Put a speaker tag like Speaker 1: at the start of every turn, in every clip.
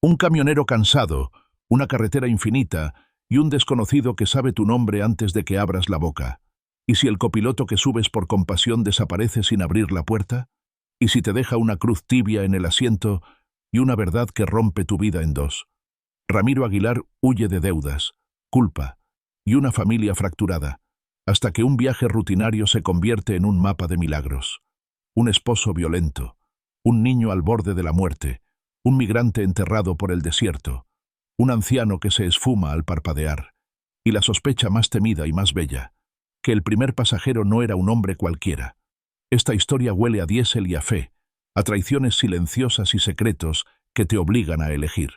Speaker 1: Un camionero cansado, una carretera infinita y un desconocido que sabe tu nombre antes de que abras la boca. ¿Y si el copiloto que subes por compasión desaparece sin abrir la puerta? ¿Y si te deja una cruz tibia en el asiento y una verdad que rompe tu vida en dos? Ramiro Aguilar huye de deudas, culpa y una familia fracturada, hasta que un viaje rutinario se convierte en un mapa de milagros. Un esposo violento, un niño al borde de la muerte, un migrante enterrado por el desierto, un anciano que se esfuma al parpadear, y la sospecha más temida y más bella, que el primer pasajero no era un hombre cualquiera. Esta historia huele a diésel y a fe, a traiciones silenciosas y secretos que te obligan a elegir.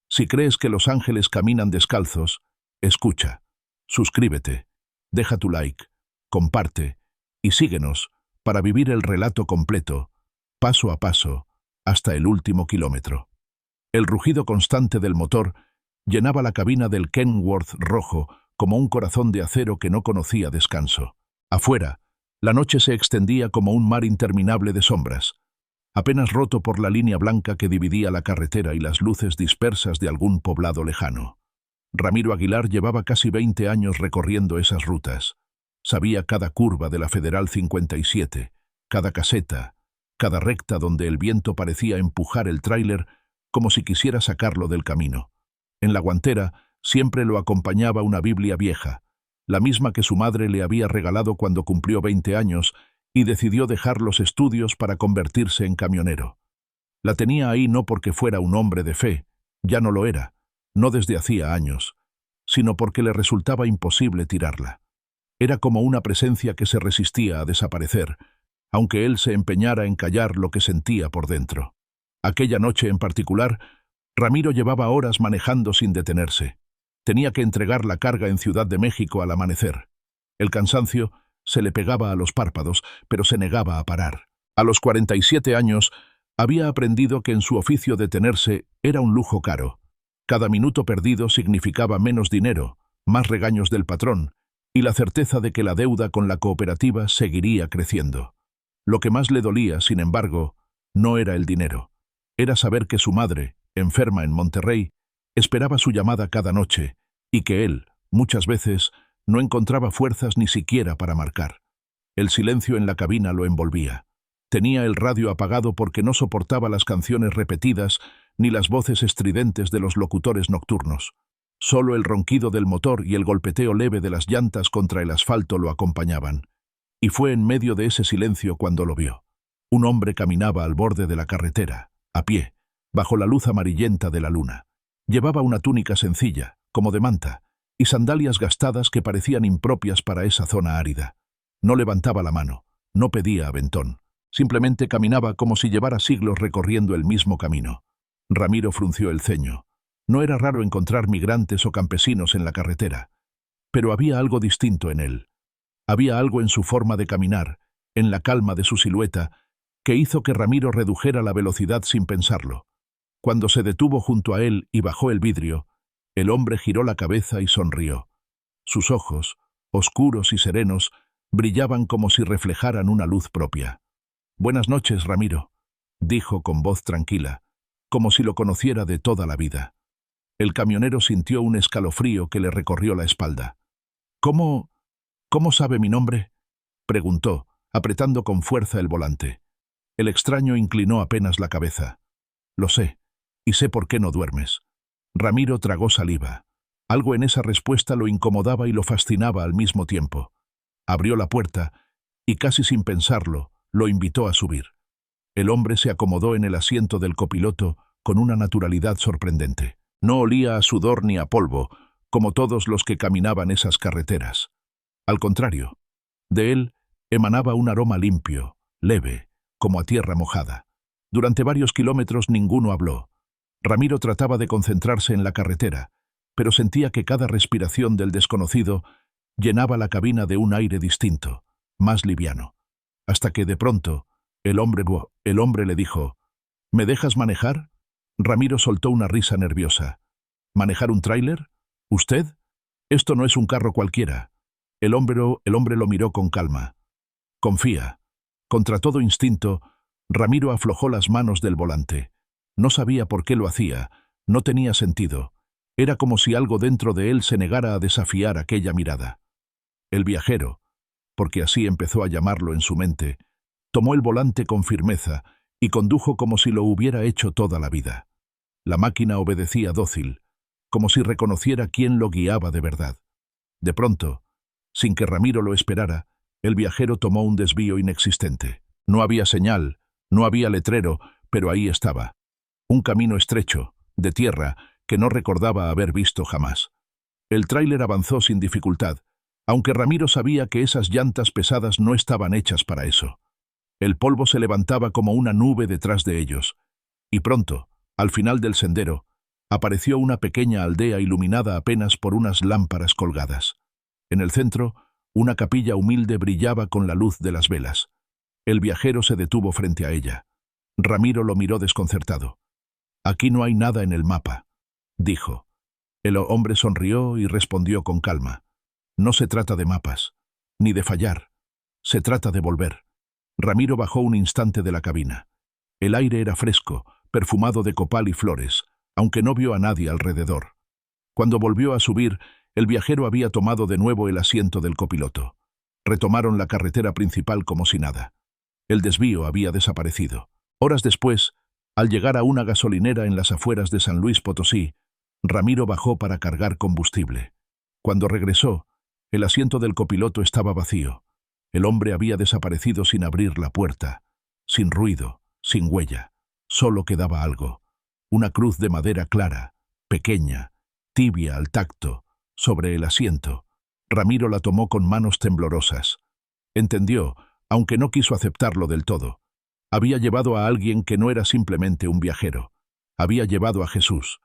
Speaker 1: Si crees que los ángeles caminan descalzos, escucha, suscríbete, deja tu like, comparte y síguenos para vivir el relato completo, paso a paso, hasta el último kilómetro. El rugido constante del motor llenaba la cabina del Kenworth rojo como un corazón de acero que no conocía descanso. Afuera, la noche se extendía como un mar interminable de sombras, apenas roto por la línea blanca que dividía la carretera y las luces dispersas de algún poblado lejano. Ramiro Aguilar llevaba casi 20 años recorriendo esas rutas. Sabía cada curva de la Federal 57, cada caseta, cada recta donde el viento parecía empujar el tráiler como si quisiera sacarlo del camino. En la guantera siempre lo acompañaba una Biblia vieja, la misma que su madre le había regalado cuando cumplió 20 años y decidió dejar los estudios para convertirse en camionero. La tenía ahí no porque fuera un hombre de fe, ya no lo era, no desde hacía años, sino porque le resultaba imposible tirarla. Era como una presencia que se resistía a desaparecer, aunque él se empeñara en callar lo que sentía por dentro. Aquella noche en particular, Ramiro llevaba horas manejando sin detenerse. Tenía que entregar la carga en Ciudad de México al amanecer. El cansancio se le pegaba a los párpados, pero se negaba a parar. A los 47 años, había aprendido que en su oficio detenerse era un lujo caro. Cada minuto perdido significaba menos dinero, más regaños del patrón, y la certeza de que la deuda con la cooperativa seguiría creciendo. Lo que más le dolía, sin embargo, no era el dinero. Era saber que su madre, enferma en Monterrey, esperaba su llamada cada noche, y que él, muchas veces, no encontraba fuerzas ni siquiera para marcar. El silencio en la cabina lo envolvía. Tenía el radio apagado porque no soportaba las canciones repetidas ni las voces estridentes de los locutores nocturnos. Solo el ronquido del motor y el golpeteo leve de las llantas contra el asfalto lo acompañaban. Y fue en medio de ese silencio cuando lo vio. Un hombre caminaba al borde de la carretera, a pie, bajo la luz amarillenta de la luna. Llevaba una túnica sencilla, como de manta, y sandalias gastadas que parecían impropias para esa zona árida. No levantaba la mano, no pedía aventón. Simplemente caminaba como si llevara siglos recorriendo el mismo camino. Ramiro frunció el ceño. No era raro encontrar migrantes o campesinos en la carretera, pero había algo distinto en él. Había algo en su forma de caminar, en la calma de su silueta, que hizo que Ramiro redujera la velocidad sin pensarlo. Cuando se detuvo junto a él y bajó el vidrio, el hombre giró la cabeza y sonrió. Sus ojos, oscuros y serenos, brillaban como si reflejaran una luz propia. «Buenas noches, Ramiro», dijo con voz tranquila, como si lo conociera de toda la vida. El camionero sintió un escalofrío que le recorrió la espalda. «¿Cómo sabe mi nombre?», preguntó, apretando con fuerza el volante. El extraño inclinó apenas la cabeza. «Lo sé, y sé por qué no duermes». Ramiro tragó saliva. Algo en esa respuesta lo incomodaba y lo fascinaba al mismo tiempo. Abrió la puerta y, casi sin pensarlo, lo invitó a subir. El hombre se acomodó en el asiento del copiloto con una naturalidad sorprendente. No olía a sudor ni a polvo, como todos los que caminaban esas carreteras. Al contrario, de él emanaba un aroma limpio, leve, como a tierra mojada. Durante varios kilómetros ninguno habló. Ramiro trataba de concentrarse en la carretera, pero sentía que cada respiración del desconocido llenaba la cabina de un aire distinto, más liviano. Hasta que, de pronto, el hombre le dijo: «¿Me dejas manejar?». Ramiro soltó una risa nerviosa. «¿Manejar un tráiler? ¿Usted? Esto no es un carro cualquiera». El hombre lo miró con calma. «Confía». Contra todo instinto, Ramiro aflojó las manos del volante. No sabía por qué lo hacía, No tenía sentido. Era como si algo dentro de él se negara a desafiar aquella mirada. El viajero, porque así empezó a llamarlo en su mente, tomó el volante con firmeza y condujo como si lo hubiera hecho toda la vida. La máquina obedecía dócil, como si reconociera quién lo guiaba de verdad. De pronto, sin que Ramiro lo esperara, el viajero tomó un desvío inexistente. No había señal, no había letrero, pero ahí estaba. Un camino estrecho, de tierra, que no recordaba haber visto jamás. El tráiler avanzó sin dificultad, aunque Ramiro sabía que esas llantas pesadas no estaban hechas para eso. El polvo se levantaba como una nube detrás de ellos, y pronto, al final del sendero, apareció una pequeña aldea iluminada apenas por unas lámparas colgadas. En el centro, una capilla humilde brillaba con la luz de las velas. El viajero se detuvo frente a ella. Ramiro lo miró desconcertado. «Aquí no hay nada en el mapa», dijo. El hombre sonrió y respondió con calma. «No se trata de mapas, ni de fallar. Se trata de volver». Ramiro bajó un instante de la cabina. El aire era fresco, perfumado de copal y flores, aunque no vio a nadie alrededor. Cuando volvió a subir, el viajero había tomado de nuevo el asiento del copiloto. Retomaron la carretera principal como si nada. El desvío había desaparecido. Horas después, al llegar a una gasolinera en las afueras de San Luis Potosí, Ramiro bajó para cargar combustible. Cuando regresó, el asiento del copiloto estaba vacío. El hombre había desaparecido sin abrir la puerta, sin ruido, sin huella. Solo quedaba algo. Una cruz de madera clara, pequeña, tibia al tacto, sobre el asiento. Ramiro la tomó con manos temblorosas. Entendió, aunque no quiso aceptarlo del todo. Había llevado a alguien que no era simplemente un viajero. Había llevado a Jesús.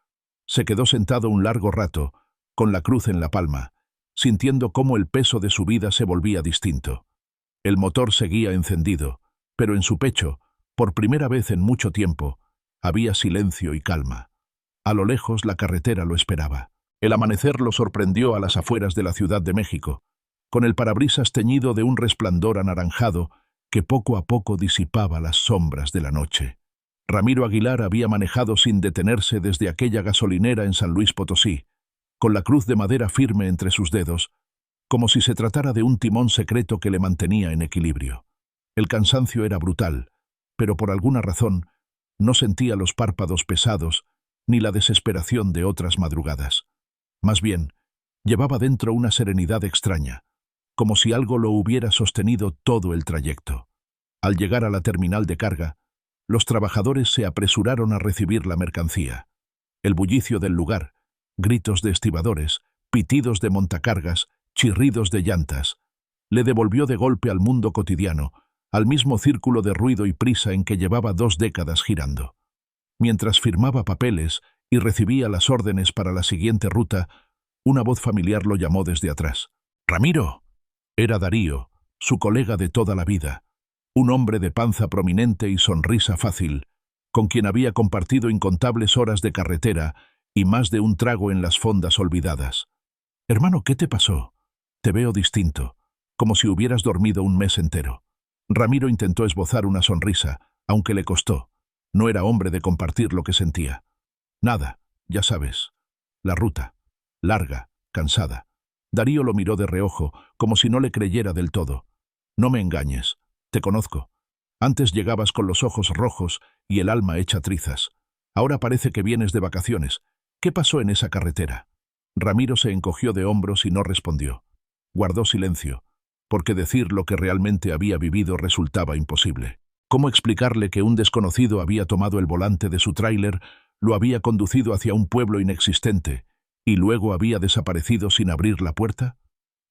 Speaker 1: Se quedó sentado un largo rato, con la cruz en la palma, sintiendo cómo el peso de su vida se volvía distinto. El motor seguía encendido, pero en su pecho, por primera vez en mucho tiempo, había silencio y calma. A lo lejos la carretera lo esperaba. El amanecer lo sorprendió a las afueras de la Ciudad de México, con el parabrisas teñido de un resplandor anaranjado que poco a poco disipaba las sombras de la noche. Ramiro Aguilar había manejado sin detenerse desde aquella gasolinera en San Luis Potosí, con la cruz de madera firme entre sus dedos, como si se tratara de un timón secreto que le mantenía en equilibrio. El cansancio era brutal, pero por alguna razón no sentía los párpados pesados ni la desesperación de otras madrugadas. Más bien, llevaba dentro una serenidad extraña, como si algo lo hubiera sostenido todo el trayecto. Al llegar a la terminal de carga, los trabajadores se apresuraron a recibir la mercancía. El bullicio del lugar, gritos de estibadores, pitidos de montacargas, chirridos de llantas, le devolvió de golpe al mundo cotidiano, al mismo círculo de ruido y prisa en que llevaba 2 décadas girando. Mientras firmaba papeles y recibía las órdenes para la siguiente ruta, una voz familiar lo llamó desde atrás. «¡Ramiro!». Era Darío, su colega de toda la vida, un hombre de panza prominente y sonrisa fácil, con quien había compartido incontables horas de carretera y más de un trago en las fondas olvidadas. «Hermano, ¿qué te pasó? Te veo distinto, como si hubieras dormido un mes entero». Ramiro intentó esbozar una sonrisa, aunque le costó. No era hombre de compartir lo que sentía. «Nada, ya sabes. La ruta. Larga, cansada». Darío lo miró de reojo, como si no le creyera del todo. «No me engañes. Te conozco. Antes llegabas con los ojos rojos y el alma hecha trizas. Ahora parece que vienes de vacaciones. ¿Qué pasó en esa carretera?». Ramiro se encogió de hombros y no respondió. Guardó silencio, porque decir lo que realmente había vivido resultaba imposible. ¿Cómo explicarle que un desconocido había tomado el volante de su tráiler, lo había conducido hacia un pueblo inexistente y luego había desaparecido sin abrir la puerta?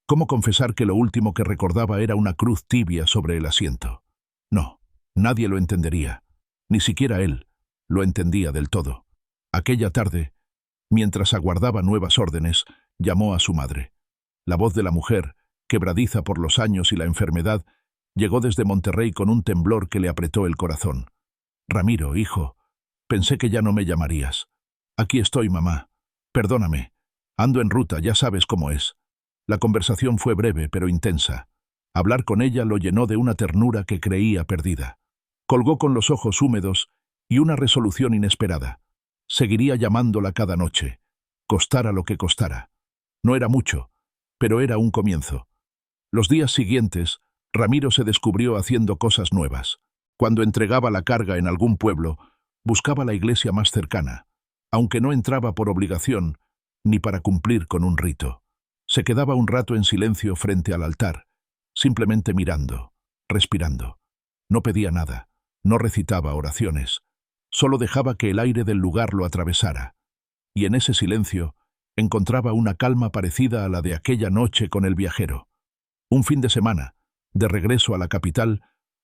Speaker 1: ¿Cómo confesar que lo último que recordaba era una cruz tibia sobre el asiento? No, nadie lo entendería. Ni siquiera él lo entendía del todo. Aquella tarde, mientras aguardaba nuevas órdenes, llamó a su madre. La voz de la mujer, quebradiza por los años y la enfermedad, llegó desde Monterrey con un temblor que le apretó el corazón. «Ramiro, hijo, pensé que ya no me llamarías. Aquí estoy, mamá. Perdóname. Ando en ruta, ya sabes cómo es». La conversación fue breve, pero intensa. Hablar con ella lo llenó de una ternura que creía perdida. Colgó con los ojos húmedos y una resolución inesperada. Seguiría llamándola cada noche, costara lo que costara. No era mucho, pero era un comienzo. Los días siguientes, Ramiro se descubrió haciendo cosas nuevas. Cuando entregaba la carga en algún pueblo, buscaba la iglesia más cercana, aunque no entraba por obligación ni para cumplir con un rito. Se quedaba un rato en silencio frente al altar, simplemente mirando, respirando. No pedía nada, no recitaba oraciones, solo dejaba que el aire del lugar lo atravesara. Y en ese silencio encontraba una calma parecida a la de aquella noche con el viajero. Un fin de semana, de regreso a la capital,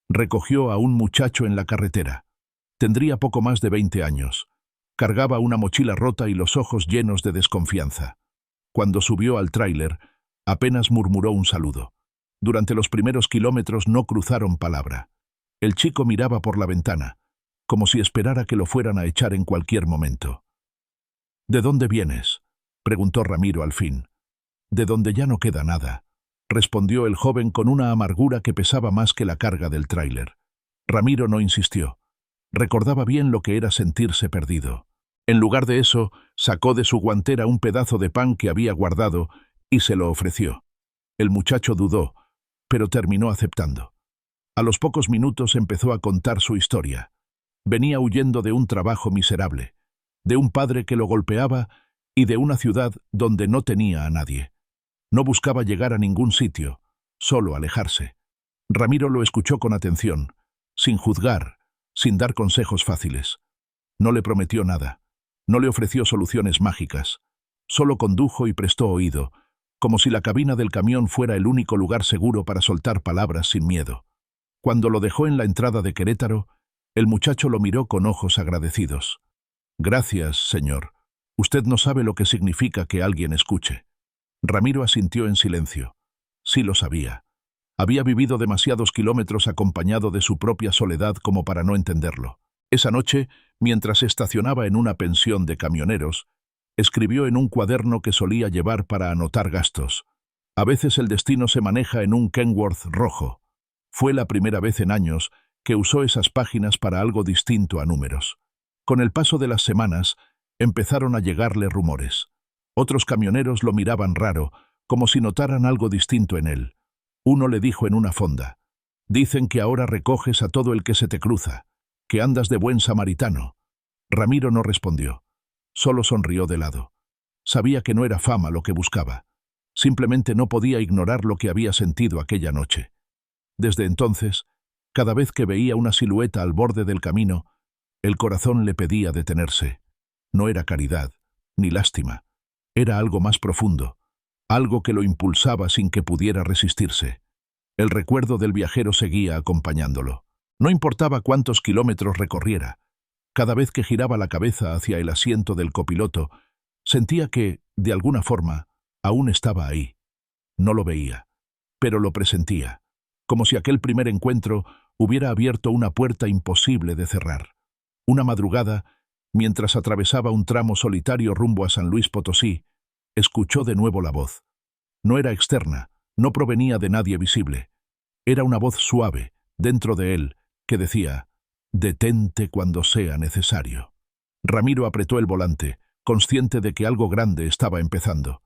Speaker 1: recogió a un muchacho en la carretera. Tendría poco más de 20 años. Cargaba una mochila rota y los ojos llenos de desconfianza. Cuando subió al tráiler, apenas murmuró un saludo. Durante los primeros kilómetros no cruzaron palabra. El chico miraba por la ventana, como si esperara que lo fueran a echar en cualquier momento. «¿De dónde vienes?», preguntó Ramiro al fin. «De donde ya no queda nada», respondió el joven con una amargura que pesaba más que la carga del tráiler. Ramiro no insistió. Recordaba bien lo que era sentirse perdido. En lugar de eso, sacó de su guantera un pedazo de pan que había guardado y se lo ofreció. El muchacho dudó, pero terminó aceptando. A los pocos minutos empezó a contar su historia. Venía huyendo de un trabajo miserable, de un padre que lo golpeaba y de una ciudad donde no tenía a nadie. No buscaba llegar a ningún sitio, solo alejarse. Ramiro lo escuchó con atención, sin juzgar, sin dar consejos fáciles. No le prometió nada, no le ofreció soluciones mágicas. Solo condujo y prestó oído, como si la cabina del camión fuera el único lugar seguro para soltar palabras sin miedo. Cuando lo dejó en la entrada de Querétaro, el muchacho lo miró con ojos agradecidos. «Gracias, señor. Usted no sabe lo que significa que alguien escuche». Ramiro asintió en silencio. Sí lo sabía. Había vivido demasiados kilómetros acompañado de su propia soledad como para no entenderlo. Esa noche, mientras estacionaba en una pensión de camioneros, escribió en un cuaderno que solía llevar para anotar gastos. A veces el destino se maneja en un Kenworth rojo. Fue la primera vez en años que usó esas páginas para algo distinto a números. Con el paso de las semanas, empezaron a llegarle rumores. Otros camioneros lo miraban raro, como si notaran algo distinto en él. Uno le dijo en una fonda: «Dicen que ahora recoges a todo el que se te cruza, que andas de buen samaritano». Ramiro no respondió. Solo sonrió de lado. Sabía que no era fama lo que buscaba. Simplemente no podía ignorar lo que había sentido aquella noche. Desde entonces, cada vez que veía una silueta al borde del camino, el corazón le pedía detenerse. No era caridad, ni lástima. Era algo más profundo, algo que lo impulsaba sin que pudiera resistirse. El recuerdo del viajero seguía acompañándolo. No importaba cuántos kilómetros recorriera. Cada vez que giraba la cabeza hacia el asiento del copiloto, sentía que, de alguna forma, aún estaba ahí. No lo veía, pero lo presentía, como si aquel primer encuentro hubiera abierto una puerta imposible de cerrar. Una madrugada, mientras atravesaba un tramo solitario rumbo a San Luis Potosí, escuchó de nuevo la voz. No era externa, no provenía de nadie visible. Era una voz suave, dentro de él, que decía: «Detente cuando sea necesario». Ramiro apretó el volante, consciente de que algo grande estaba empezando.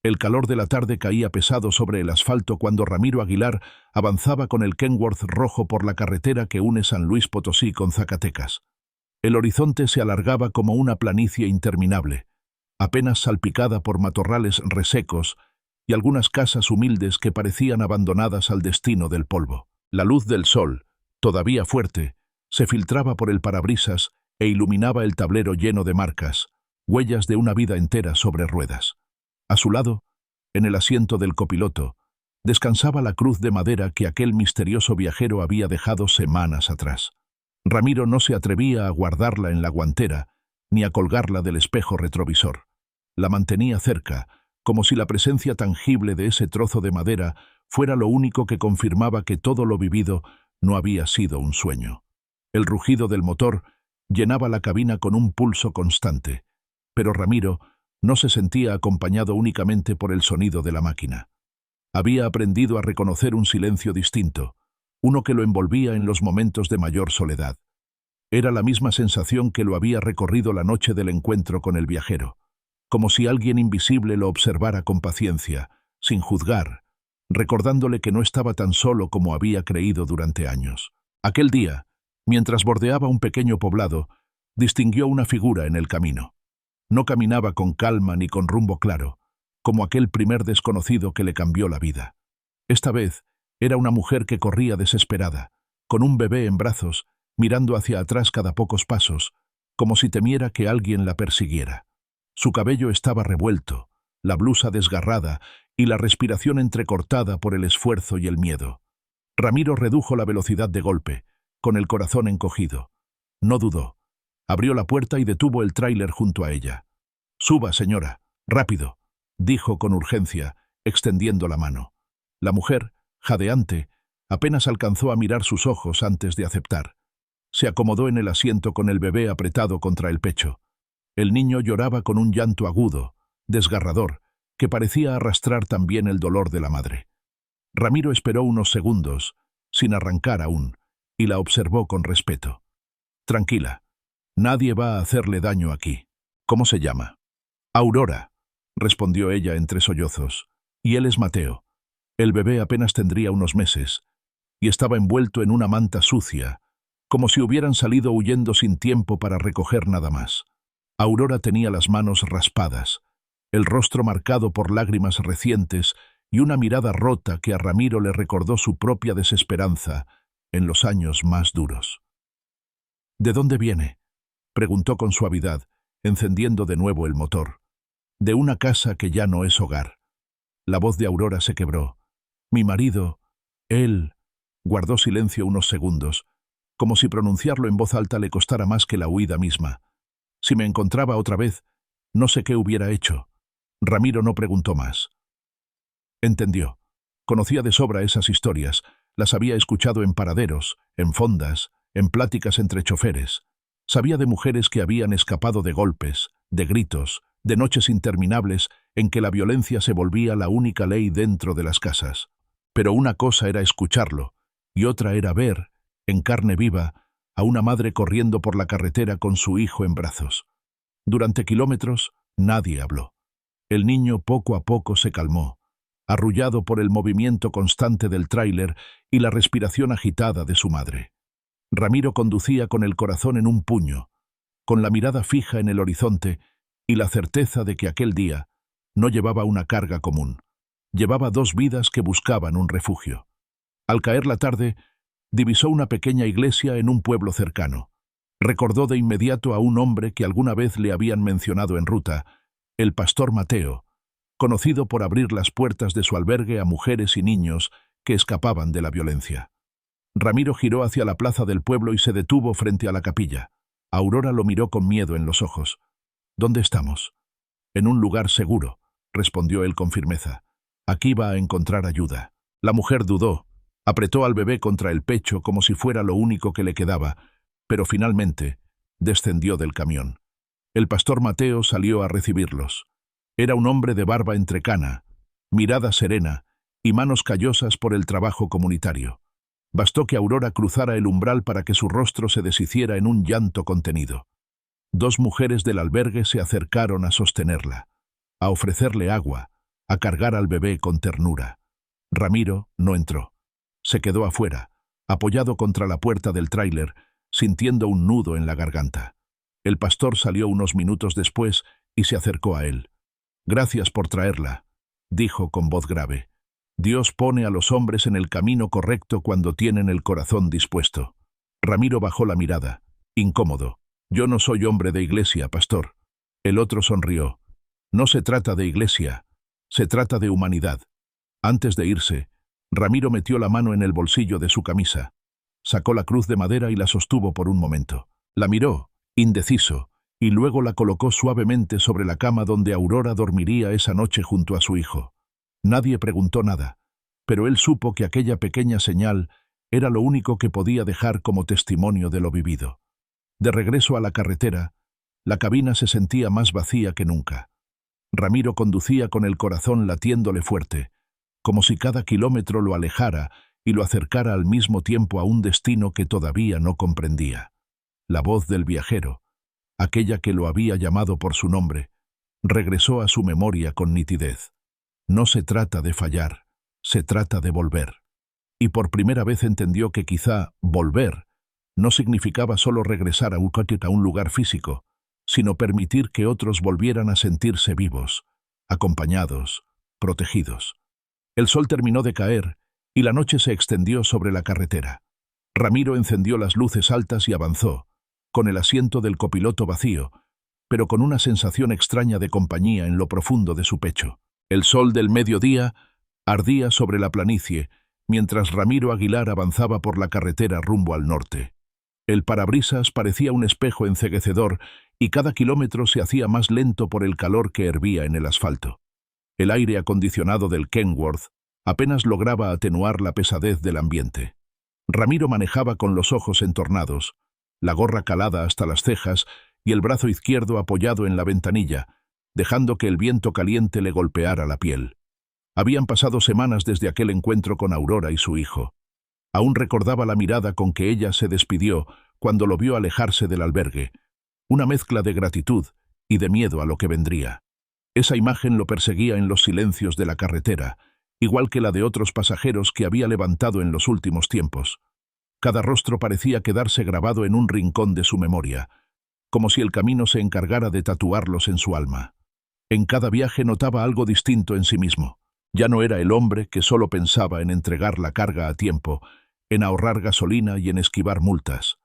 Speaker 1: El calor de la tarde caía pesado sobre el asfalto cuando Ramiro Aguilar avanzaba con el Kenworth rojo por la carretera que une San Luis Potosí con Zacatecas. El horizonte se alargaba como una planicie interminable, apenas salpicada por matorrales resecos y algunas casas humildes que parecían abandonadas al destino del polvo. La luz del sol, todavía fuerte, se filtraba por el parabrisas e iluminaba el tablero lleno de marcas, huellas de una vida entera sobre ruedas. A su lado, en el asiento del copiloto, descansaba la cruz de madera que aquel misterioso viajero había dejado semanas atrás. Ramiro no se atrevía a guardarla en la guantera ni a colgarla del espejo retrovisor. La mantenía cerca, como si la presencia tangible de ese trozo de madera fuera lo único que confirmaba que todo lo vivido no había sido un sueño. El rugido del motor llenaba la cabina con un pulso constante, pero Ramiro no se sentía acompañado únicamente por el sonido de la máquina. Había aprendido a reconocer un silencio distinto, uno que lo envolvía en los momentos de mayor soledad. Era la misma sensación que lo había recorrido la noche del encuentro con el viajero, como si alguien invisible lo observara con paciencia, sin juzgar, recordándole que no estaba tan solo como había creído durante años. Aquel día, mientras bordeaba un pequeño poblado, distinguió una figura en el camino. No caminaba con calma ni con rumbo claro, como aquel primer desconocido que le cambió la vida. Esta vez era una mujer que corría desesperada, con un bebé en brazos, mirando hacia atrás cada pocos pasos, como si temiera que alguien la persiguiera. Su cabello estaba revuelto, la blusa desgarrada y la respiración entrecortada por el esfuerzo y el miedo. Ramiro redujo la velocidad de golpe, con el corazón encogido. No dudó. Abrió la puerta y detuvo el tráiler junto a ella. «Suba, señora, rápido», dijo con urgencia, extendiendo la mano. La mujer, jadeante, apenas alcanzó a mirar sus ojos antes de aceptar. Se acomodó en el asiento con el bebé apretado contra el pecho. El niño lloraba con un llanto agudo, desgarrador, que parecía arrastrar también el dolor de la madre. Ramiro esperó unos segundos, sin arrancar aún, y la observó con respeto. «Tranquila, nadie va a hacerle daño aquí. ¿Cómo se llama?» «Aurora», respondió ella entre sollozos, «y él es Mateo». El bebé apenas tendría unos meses, y estaba envuelto en una manta sucia, como si hubieran salido huyendo sin tiempo para recoger nada más. Aurora tenía las manos raspadas, el rostro marcado por lágrimas recientes y una mirada rota que a Ramiro le recordó su propia desesperanza en los años más duros. «¿De dónde viene?», preguntó con suavidad, encendiendo de nuevo el motor. «De una casa que ya no es hogar». La voz de Aurora se quebró. «Mi marido, él…» Guardó silencio unos segundos, como si pronunciarlo en voz alta le costara más que la huida misma. «Si me encontraba otra vez, no sé qué hubiera hecho». Ramiro no preguntó más. Entendió. Conocía de sobra esas historias, las había escuchado en paraderos, en fondas, en pláticas entre choferes. Sabía de mujeres que habían escapado de golpes, de gritos, de noches interminables en que la violencia se volvía la única ley dentro de las casas. Pero una cosa era escucharlo, y otra era ver, en carne viva, a una madre corriendo por la carretera con su hijo en brazos. Durante kilómetros, nadie habló. El niño poco a poco se calmó, arrullado por el movimiento constante del tráiler y la respiración agitada de su madre. Ramiro conducía con el corazón en un puño, con la mirada fija en el horizonte y la certeza de que aquel día no llevaba una carga común. Llevaba dos vidas que buscaban un refugio. Al caer la tarde, divisó una pequeña iglesia en un pueblo cercano. Recordó de inmediato a un hombre que alguna vez le habían mencionado en ruta, el pastor Mateo, conocido por abrir las puertas de su albergue a mujeres y niños que escapaban de la violencia. Ramiro giró hacia la plaza del pueblo y se detuvo frente a la capilla. Aurora lo miró con miedo en los ojos. «¿Dónde estamos?» «En un lugar seguro», respondió él con firmeza. «Aquí va a encontrar ayuda». La mujer dudó, apretó al bebé contra el pecho como si fuera lo único que le quedaba, pero finalmente descendió del camión. El pastor Mateo salió a recibirlos. Era un hombre de barba entrecana, mirada serena y manos callosas por el trabajo comunitario. Bastó que Aurora cruzara el umbral para que su rostro se deshiciera en un llanto contenido. Dos mujeres del albergue se acercaron a sostenerla, a ofrecerle agua, a cargar al bebé con ternura. Ramiro no entró. Se quedó afuera, apoyado contra la puerta del tráiler, sintiendo un nudo en la garganta. El pastor salió unos minutos después y se acercó a él. «Gracias por traerla», dijo con voz grave. «Dios pone a los hombres en el camino correcto cuando tienen el corazón dispuesto». Ramiro bajó la mirada, incómodo. «Yo no soy hombre de iglesia, pastor». El otro sonrió. «No se trata de iglesia, se trata de humanidad». Antes de irse, Ramiro metió la mano en el bolsillo de su camisa. Sacó la cruz de madera y la sostuvo por un momento. La miró, indeciso, y luego la colocó suavemente sobre la cama donde Aurora dormiría esa noche junto a su hijo. Nadie preguntó nada, pero él supo que aquella pequeña señal era lo único que podía dejar como testimonio de lo vivido. De regreso a la carretera, la cabina se sentía más vacía que nunca. Ramiro conducía con el corazón latiéndole fuerte, como si cada kilómetro lo alejara y lo acercara al mismo tiempo a un destino que todavía no comprendía. La voz del viajero, aquella que lo había llamado por su nombre, regresó a su memoria con nitidez. No se trata de fallar, se trata de volver. Y por primera vez entendió que quizá volver no significaba solo regresar a un lugar físico, sino permitir que otros volvieran a sentirse vivos, acompañados, protegidos. El sol terminó de caer y la noche se extendió sobre la carretera. Ramiro encendió las luces altas y avanzó, con el asiento del copiloto vacío, pero con una sensación extraña de compañía en lo profundo de su pecho. El sol del mediodía ardía sobre la planicie, mientras Ramiro Aguilar avanzaba por la carretera rumbo al norte. El parabrisas parecía un espejo enceguecedor y cada kilómetro se hacía más lento por el calor que hervía en el asfalto. El aire acondicionado del Kenworth apenas lograba atenuar la pesadez del ambiente. Ramiro manejaba con los ojos entornados, la gorra calada hasta las cejas y el brazo izquierdo apoyado en la ventanilla, dejando que el viento caliente le golpeara la piel. Habían pasado semanas desde aquel encuentro con Aurora y su hijo. Aún recordaba la mirada con que ella se despidió cuando lo vio alejarse del albergue, una mezcla de gratitud y de miedo a lo que vendría. Esa imagen lo perseguía en los silencios de la carretera, igual que la de otros pasajeros que había levantado en los últimos tiempos. Cada rostro parecía quedarse grabado en un rincón de su memoria, como si el camino se encargara de tatuarlos en su alma. En cada viaje notaba algo distinto en sí mismo. Ya no era el hombre que solo pensaba en entregar la carga a tiempo, en ahorrar gasolina y en esquivar multas.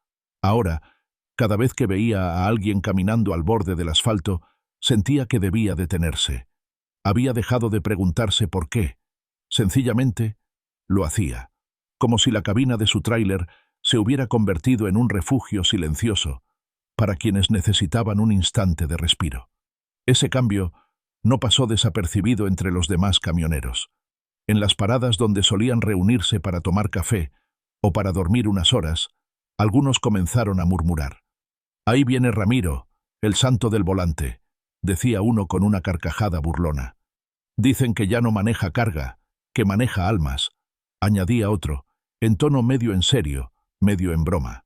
Speaker 1: Ahora, cada vez que veía a alguien caminando al borde del asfalto, sentía que debía detenerse. Había dejado de preguntarse por qué. Sencillamente, lo hacía, como si la cabina de su tráiler se hubiera convertido en un refugio silencioso para quienes necesitaban un instante de respiro. Ese cambio no pasó desapercibido entre los demás camioneros. En las paradas donde solían reunirse para tomar café o para dormir unas horas, algunos comenzaron a murmurar. «Ahí viene Ramiro, el santo del volante», decía uno con una carcajada burlona. «Dicen que ya no maneja carga, que maneja almas», añadía otro, en tono medio en serio, medio en broma.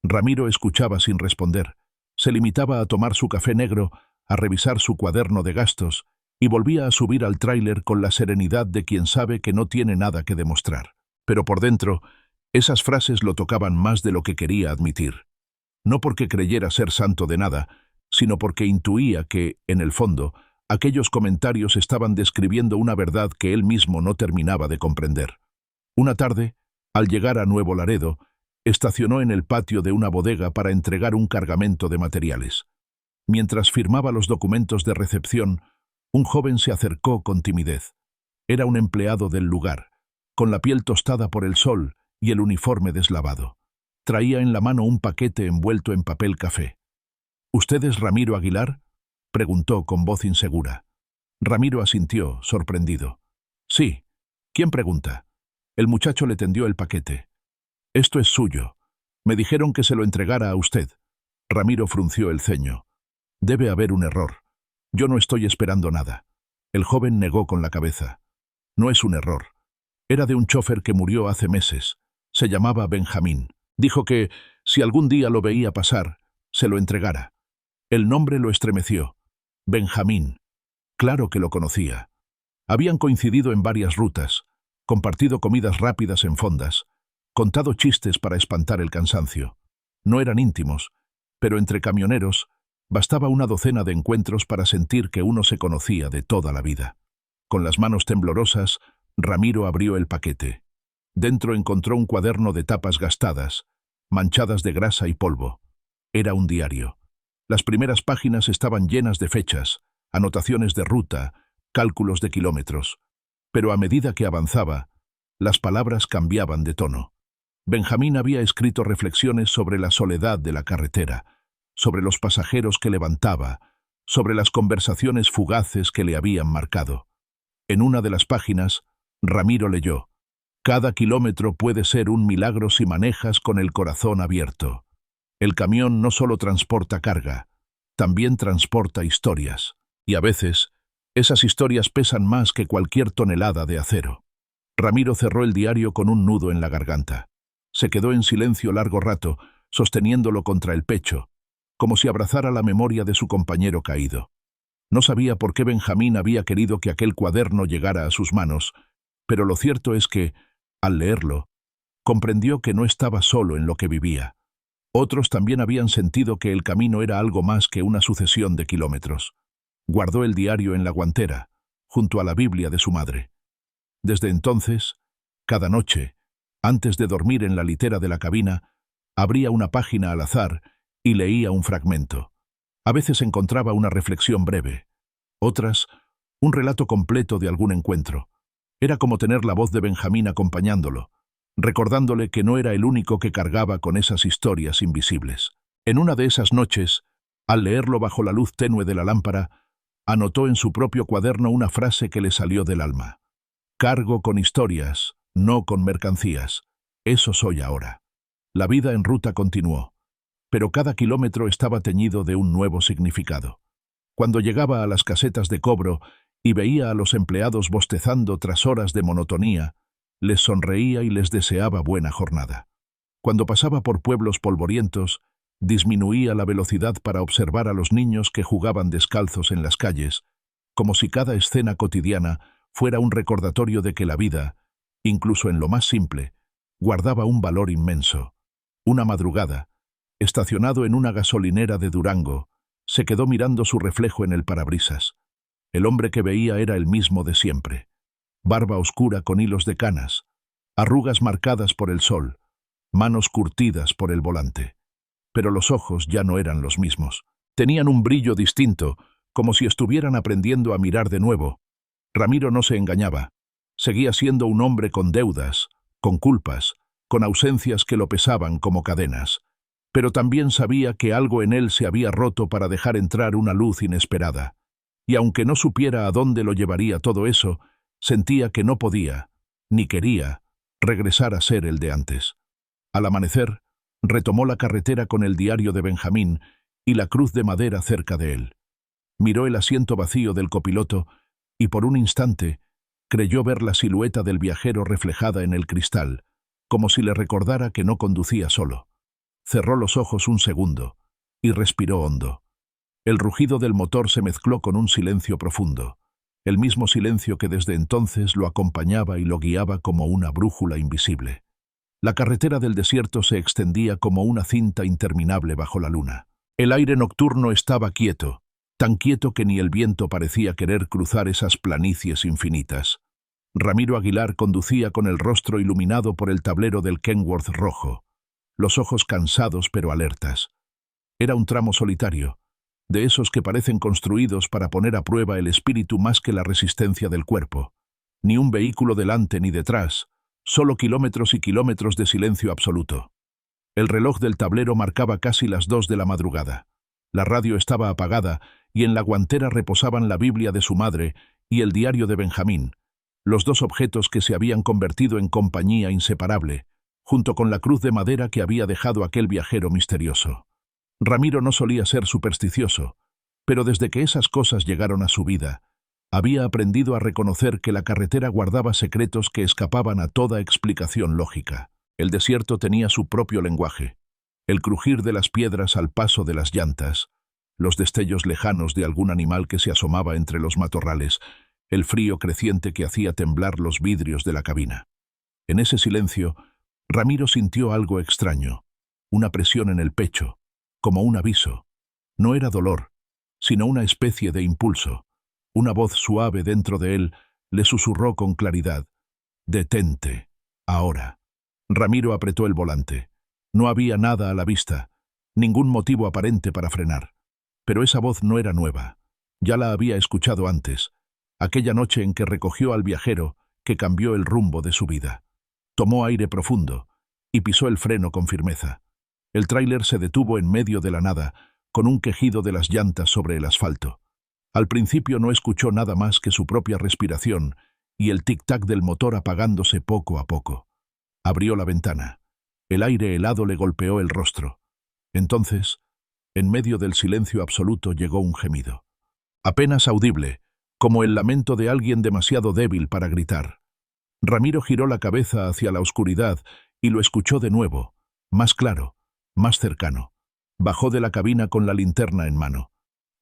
Speaker 1: Ramiro escuchaba sin responder. Se limitaba a tomar su café negro, a revisar su cuaderno de gastos y volvía a subir al tráiler con la serenidad de quien sabe que no tiene nada que demostrar. Pero por dentro, esas frases lo tocaban más de lo que quería admitir. No porque creyera ser santo de nada, sino porque intuía que, en el fondo, aquellos comentarios estaban describiendo una verdad que él mismo no terminaba de comprender. Una tarde, al llegar a Nuevo Laredo, estacionó en el patio de una bodega para entregar un cargamento de materiales. Mientras firmaba los documentos de recepción, un joven se acercó con timidez. Era un empleado del lugar, con la piel tostada por el sol y el uniforme deslavado. Traía en la mano un paquete envuelto en papel café. «¿Usted es Ramiro Aguilar?», preguntó con voz insegura. Ramiro asintió, sorprendido. «Sí. ¿Quién pregunta?». El muchacho le tendió el paquete. «Esto es suyo. Me dijeron que se lo entregara a usted». Ramiro frunció el ceño. «Debe haber un error. Yo no estoy esperando nada». El joven negó con la cabeza. «No es un error. Era de un chofer que murió hace meses. Se llamaba Benjamín. Dijo que, si algún día lo veía pasar, se lo entregara». El nombre lo estremeció. Benjamín. Claro que lo conocía. Habían coincidido en varias rutas, compartido comidas rápidas en fondas, contado chistes para espantar el cansancio. No eran íntimos, pero entre camioneros bastaba una docena de encuentros para sentir que uno se conocía de toda la vida. Con las manos temblorosas, Ramiro abrió el paquete. Dentro encontró un cuaderno de tapas gastadas, manchadas de grasa y polvo. Era un diario. Las primeras páginas estaban llenas de fechas, anotaciones de ruta, cálculos de kilómetros. Pero a medida que avanzaba, las palabras cambiaban de tono. Benjamín había escrito reflexiones sobre la soledad de la carretera, sobre los pasajeros que levantaba, sobre las conversaciones fugaces que le habían marcado. En una de las páginas, Ramiro leyó: «Cada kilómetro puede ser un milagro si manejas con el corazón abierto. El camión no solo transporta carga, también transporta historias, y a veces esas historias pesan más que cualquier tonelada de acero». Ramiro cerró el diario con un nudo en la garganta. Se quedó en silencio largo rato, sosteniéndolo contra el pecho, como si abrazara la memoria de su compañero caído. No sabía por qué Benjamín había querido que aquel cuaderno llegara a sus manos, pero lo cierto es que, al leerlo, comprendió que no estaba solo en lo que vivía. Otros también habían sentido que el camino era algo más que una sucesión de kilómetros. Guardó el diario en la guantera, junto a la Biblia de su madre. Desde entonces, cada noche, antes de dormir en la litera de la cabina, abría una página al azar y leía un fragmento. A veces encontraba una reflexión breve, otras, un relato completo de algún encuentro. Era como tener la voz de Benjamín acompañándolo, recordándole que no era el único que cargaba con esas historias invisibles. En una de esas noches, al leerlo bajo la luz tenue de la lámpara, anotó en su propio cuaderno una frase que le salió del alma. «Cargo con historias, no con mercancías. Eso soy ahora». La vida en ruta continuó, pero cada kilómetro estaba teñido de un nuevo significado. Cuando llegaba a las casetas de cobro y veía a los empleados bostezando tras horas de monotonía, les sonreía y les deseaba buena jornada. Cuando pasaba por pueblos polvorientos, disminuía la velocidad para observar a los niños que jugaban descalzos en las calles, como si cada escena cotidiana fuera un recordatorio de que la vida, incluso en lo más simple, guardaba un valor inmenso. Una madrugada, estacionado en una gasolinera de Durango, se quedó mirando su reflejo en el parabrisas. El hombre que veía era el mismo de siempre. Barba oscura con hilos de canas, arrugas marcadas por el sol, manos curtidas por el volante. Pero los ojos ya no eran los mismos. Tenían un brillo distinto, como si estuvieran aprendiendo a mirar de nuevo. Ramiro no se engañaba. Seguía siendo un hombre con deudas, con culpas, con ausencias que lo pesaban como cadenas. Pero también sabía que algo en él se había roto para dejar entrar una luz inesperada. Y aunque no supiera a dónde lo llevaría todo eso, sentía que no podía, ni quería, regresar a ser el de antes. Al amanecer, retomó la carretera con el diario de Benjamín y la cruz de madera cerca de él. Miró el asiento vacío del copiloto y por un instante creyó ver la silueta del viajero reflejada en el cristal, como si le recordara que no conducía solo. Cerró los ojos un segundo y respiró hondo. El rugido del motor se mezcló con un silencio profundo, el mismo silencio que desde entonces lo acompañaba y lo guiaba como una brújula invisible. La carretera del desierto se extendía como una cinta interminable bajo la luna. El aire nocturno estaba quieto, tan quieto que ni el viento parecía querer cruzar esas planicies infinitas. Ramiro Aguilar conducía con el rostro iluminado por el tablero del Kenworth rojo, los ojos cansados pero alertas. Era un tramo solitario, de esos que parecen construidos para poner a prueba el espíritu más que la resistencia del cuerpo. Ni un vehículo delante ni detrás, solo kilómetros y kilómetros de silencio absoluto. El reloj del tablero marcaba casi las 2 de la madrugada. La radio estaba apagada y en la guantera reposaban la Biblia de su madre y el diario de Benjamín, los dos objetos que se habían convertido en compañía inseparable, junto con la cruz de madera que había dejado aquel viajero misterioso. Ramiro no solía ser supersticioso, pero desde que esas cosas llegaron a su vida, había aprendido a reconocer que la carretera guardaba secretos que escapaban a toda explicación lógica. El desierto tenía su propio lenguaje, el crujir de las piedras al paso de las llantas, los destellos lejanos de algún animal que se asomaba entre los matorrales, el frío creciente que hacía temblar los vidrios de la cabina. En ese silencio, Ramiro sintió algo extraño, una presión en el pecho, como un aviso. No era dolor, sino una especie de impulso. Una voz suave dentro de él le susurró con claridad: «Detente, ahora». Ramiro apretó el volante. No había nada a la vista, ningún motivo aparente para frenar. Pero esa voz no era nueva. Ya la había escuchado antes, aquella noche en que recogió al viajero que cambió el rumbo de su vida. Tomó aire profundo y pisó el freno con firmeza. El tráiler se detuvo en medio de la nada, con un quejido de las llantas sobre el asfalto. Al principio no escuchó nada más que su propia respiración y el tic-tac del motor apagándose poco a poco. Abrió la ventana. El aire helado le golpeó el rostro. Entonces, en medio del silencio absoluto, llegó un gemido. Apenas audible, como el lamento de alguien demasiado débil para gritar. Ramiro giró la cabeza hacia la oscuridad y lo escuchó de nuevo, más claro, más cercano. Bajó de la cabina con la linterna en mano.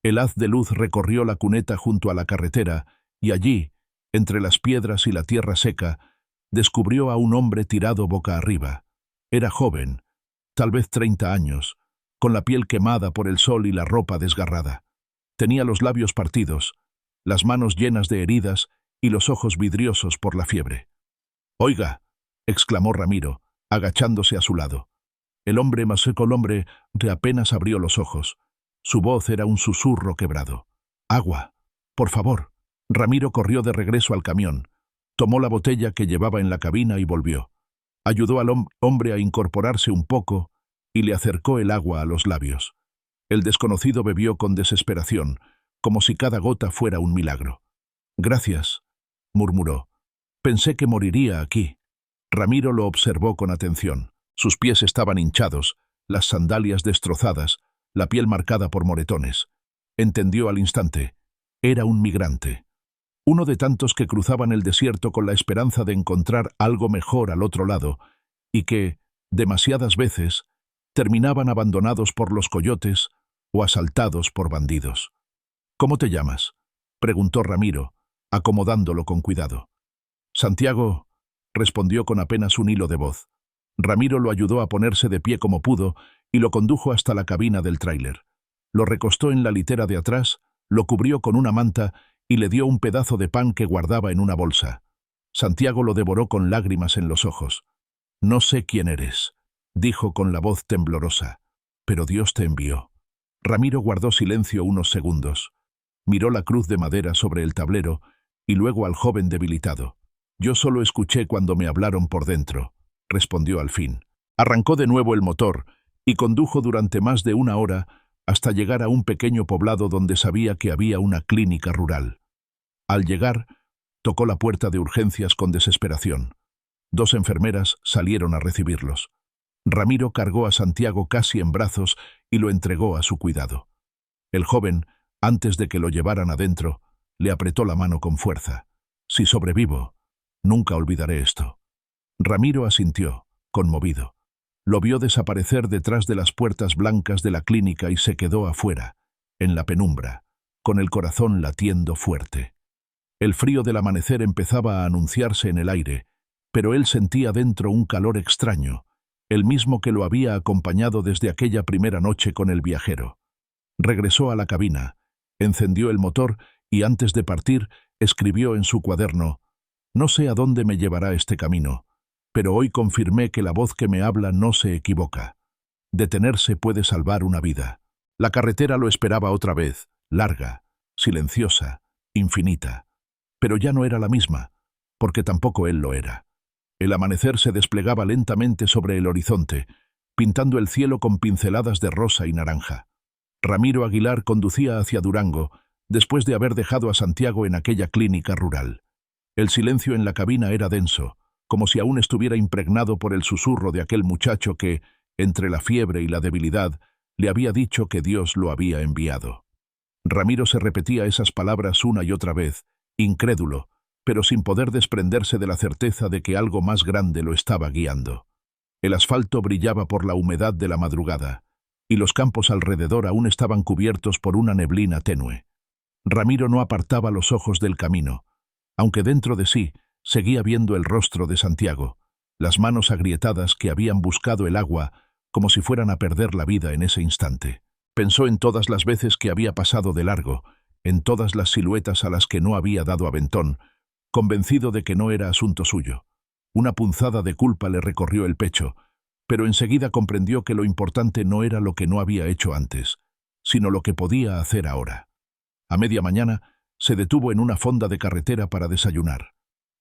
Speaker 1: El haz de luz recorrió la cuneta junto a la carretera y allí, entre las piedras y la tierra seca, descubrió a un hombre tirado boca arriba. Era joven, tal vez 30 años, con la piel quemada por el sol y la ropa desgarrada. Tenía los labios partidos, las manos llenas de heridas y los ojos vidriosos por la fiebre. «Oiga», exclamó Ramiro, agachándose a su lado. El hombre apenas abrió los ojos. Su voz era un susurro quebrado. «Agua, por favor». Ramiro corrió de regreso al camión, tomó la botella que llevaba en la cabina y volvió. Ayudó al hombre a incorporarse un poco y le acercó el agua a los labios. El desconocido bebió con desesperación, como si cada gota fuera un milagro. «Gracias», murmuró. «Pensé que moriría aquí». Ramiro lo observó con atención. Sus pies estaban hinchados, las sandalias destrozadas, la piel marcada por moretones. Entendió al instante. Era un migrante. Uno de tantos que cruzaban el desierto con la esperanza de encontrar algo mejor al otro lado, y que, demasiadas veces, terminaban abandonados por los coyotes o asaltados por bandidos. «¿Cómo te llamas?», preguntó Ramiro, acomodándolo con cuidado. «Santiago», respondió con apenas un hilo de voz. Ramiro lo ayudó a ponerse de pie como pudo y lo condujo hasta la cabina del tráiler. Lo recostó en la litera de atrás, lo cubrió con una manta y le dio un pedazo de pan que guardaba en una bolsa. Santiago lo devoró con lágrimas en los ojos. «No sé quién eres», dijo con la voz temblorosa, «pero Dios te envió». Ramiro guardó silencio unos segundos. Miró la cruz de madera sobre el tablero y luego al joven debilitado. «Yo solo escuché cuando me hablaron por dentro», respondió al fin. Arrancó de nuevo el motor y condujo durante más de una hora hasta llegar a un pequeño poblado donde sabía que había una clínica rural. Al llegar, tocó la puerta de urgencias con desesperación. 2 enfermeras salieron a recibirlos. Ramiro cargó a Santiago casi en brazos y lo entregó a su cuidado. El joven, antes de que lo llevaran adentro, le apretó la mano con fuerza. «Si sobrevivo, nunca olvidaré esto». Ramiro asintió, conmovido. Lo vio desaparecer detrás de las puertas blancas de la clínica y se quedó afuera, en la penumbra, con el corazón latiendo fuerte. El frío del amanecer empezaba a anunciarse en el aire, pero él sentía dentro un calor extraño, el mismo que lo había acompañado desde aquella primera noche con el viajero. Regresó a la cabina, encendió el motor y antes de partir escribió en su cuaderno: «No sé a dónde me llevará este camino, pero hoy confirmé que la voz que me habla no se equivoca. Detenerse puede salvar una vida». La carretera lo esperaba otra vez, larga, silenciosa, infinita. Pero ya no era la misma, porque tampoco él lo era. El amanecer se desplegaba lentamente sobre el horizonte, pintando el cielo con pinceladas de rosa y naranja. Ramiro Aguilar conducía hacia Durango, después de haber dejado a Santiago en aquella clínica rural. El silencio en la cabina era denso, como si aún estuviera impregnado por el susurro de aquel muchacho que, entre la fiebre y la debilidad, le había dicho que Dios lo había enviado. Ramiro se repetía esas palabras una y otra vez, incrédulo, pero sin poder desprenderse de la certeza de que algo más grande lo estaba guiando. El asfalto brillaba por la humedad de la madrugada, y los campos alrededor aún estaban cubiertos por una neblina tenue. Ramiro no apartaba los ojos del camino, aunque dentro de sí seguía viendo el rostro de Santiago, las manos agrietadas que habían buscado el agua como si fueran a perder la vida en ese instante. Pensó en todas las veces que había pasado de largo, en todas las siluetas a las que no había dado aventón, convencido de que no era asunto suyo. Una punzada de culpa le recorrió el pecho, pero enseguida comprendió que lo importante no era lo que no había hecho antes, sino lo que podía hacer ahora. A media mañana se detuvo en una fonda de carretera para desayunar.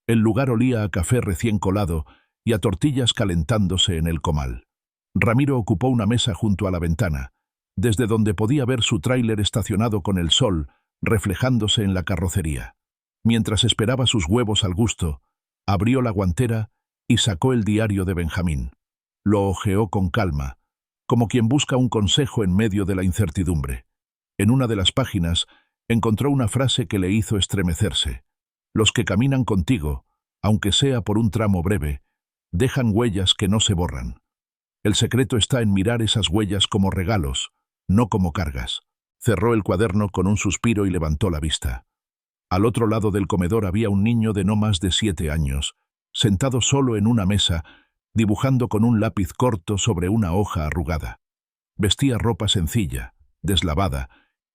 Speaker 1: El lugar olía a café recién colado y a tortillas calentándose en el comal. Ramiro ocupó una mesa junto a la ventana, desde donde podía ver su tráiler estacionado con el sol reflejándose en la carrocería. Mientras esperaba sus huevos al gusto, abrió la guantera y sacó el diario de Benjamín. Lo hojeó con calma, como quien busca un consejo en medio de la incertidumbre. En una de las páginas encontró una frase que le hizo estremecerse. «Los que caminan contigo, aunque sea por un tramo breve, dejan huellas que no se borran». El secreto está en mirar esas huellas como regalos, no como cargas. Cerró el cuaderno con un suspiro y levantó la vista. Al otro lado del comedor había un niño de no más de 7 años, sentado solo en una mesa, dibujando con un lápiz corto sobre una hoja arrugada. Vestía ropa sencilla, deslavada,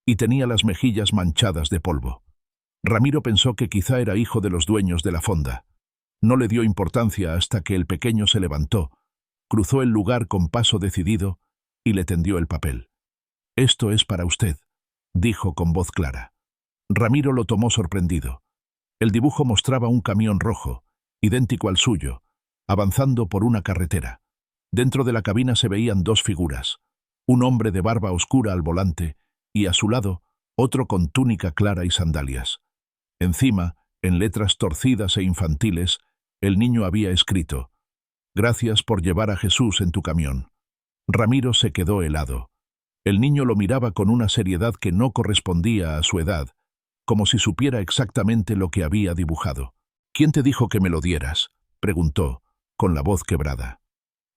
Speaker 1: y tenía las mejillas manchadas de polvo. Ramiro pensó que quizá era hijo de los dueños de la fonda. No le dio importancia hasta que el pequeño se levantó, cruzó el lugar con paso decidido y le tendió el papel. «Esto es para usted», dijo con voz clara. Ramiro lo tomó sorprendido. El dibujo mostraba un camión rojo, idéntico al suyo, avanzando por una carretera. Dentro de la cabina se veían 2 figuras, un hombre de barba oscura al volante y a su lado otro con túnica clara y sandalias. Encima, en letras torcidas e infantiles, el niño había escrito: «Gracias por llevar a Jesús en tu camión». Ramiro se quedó helado. El niño lo miraba con una seriedad que no correspondía a su edad, como si supiera exactamente lo que había dibujado. «¿Quién te dijo que me lo dieras?», preguntó, con la voz quebrada.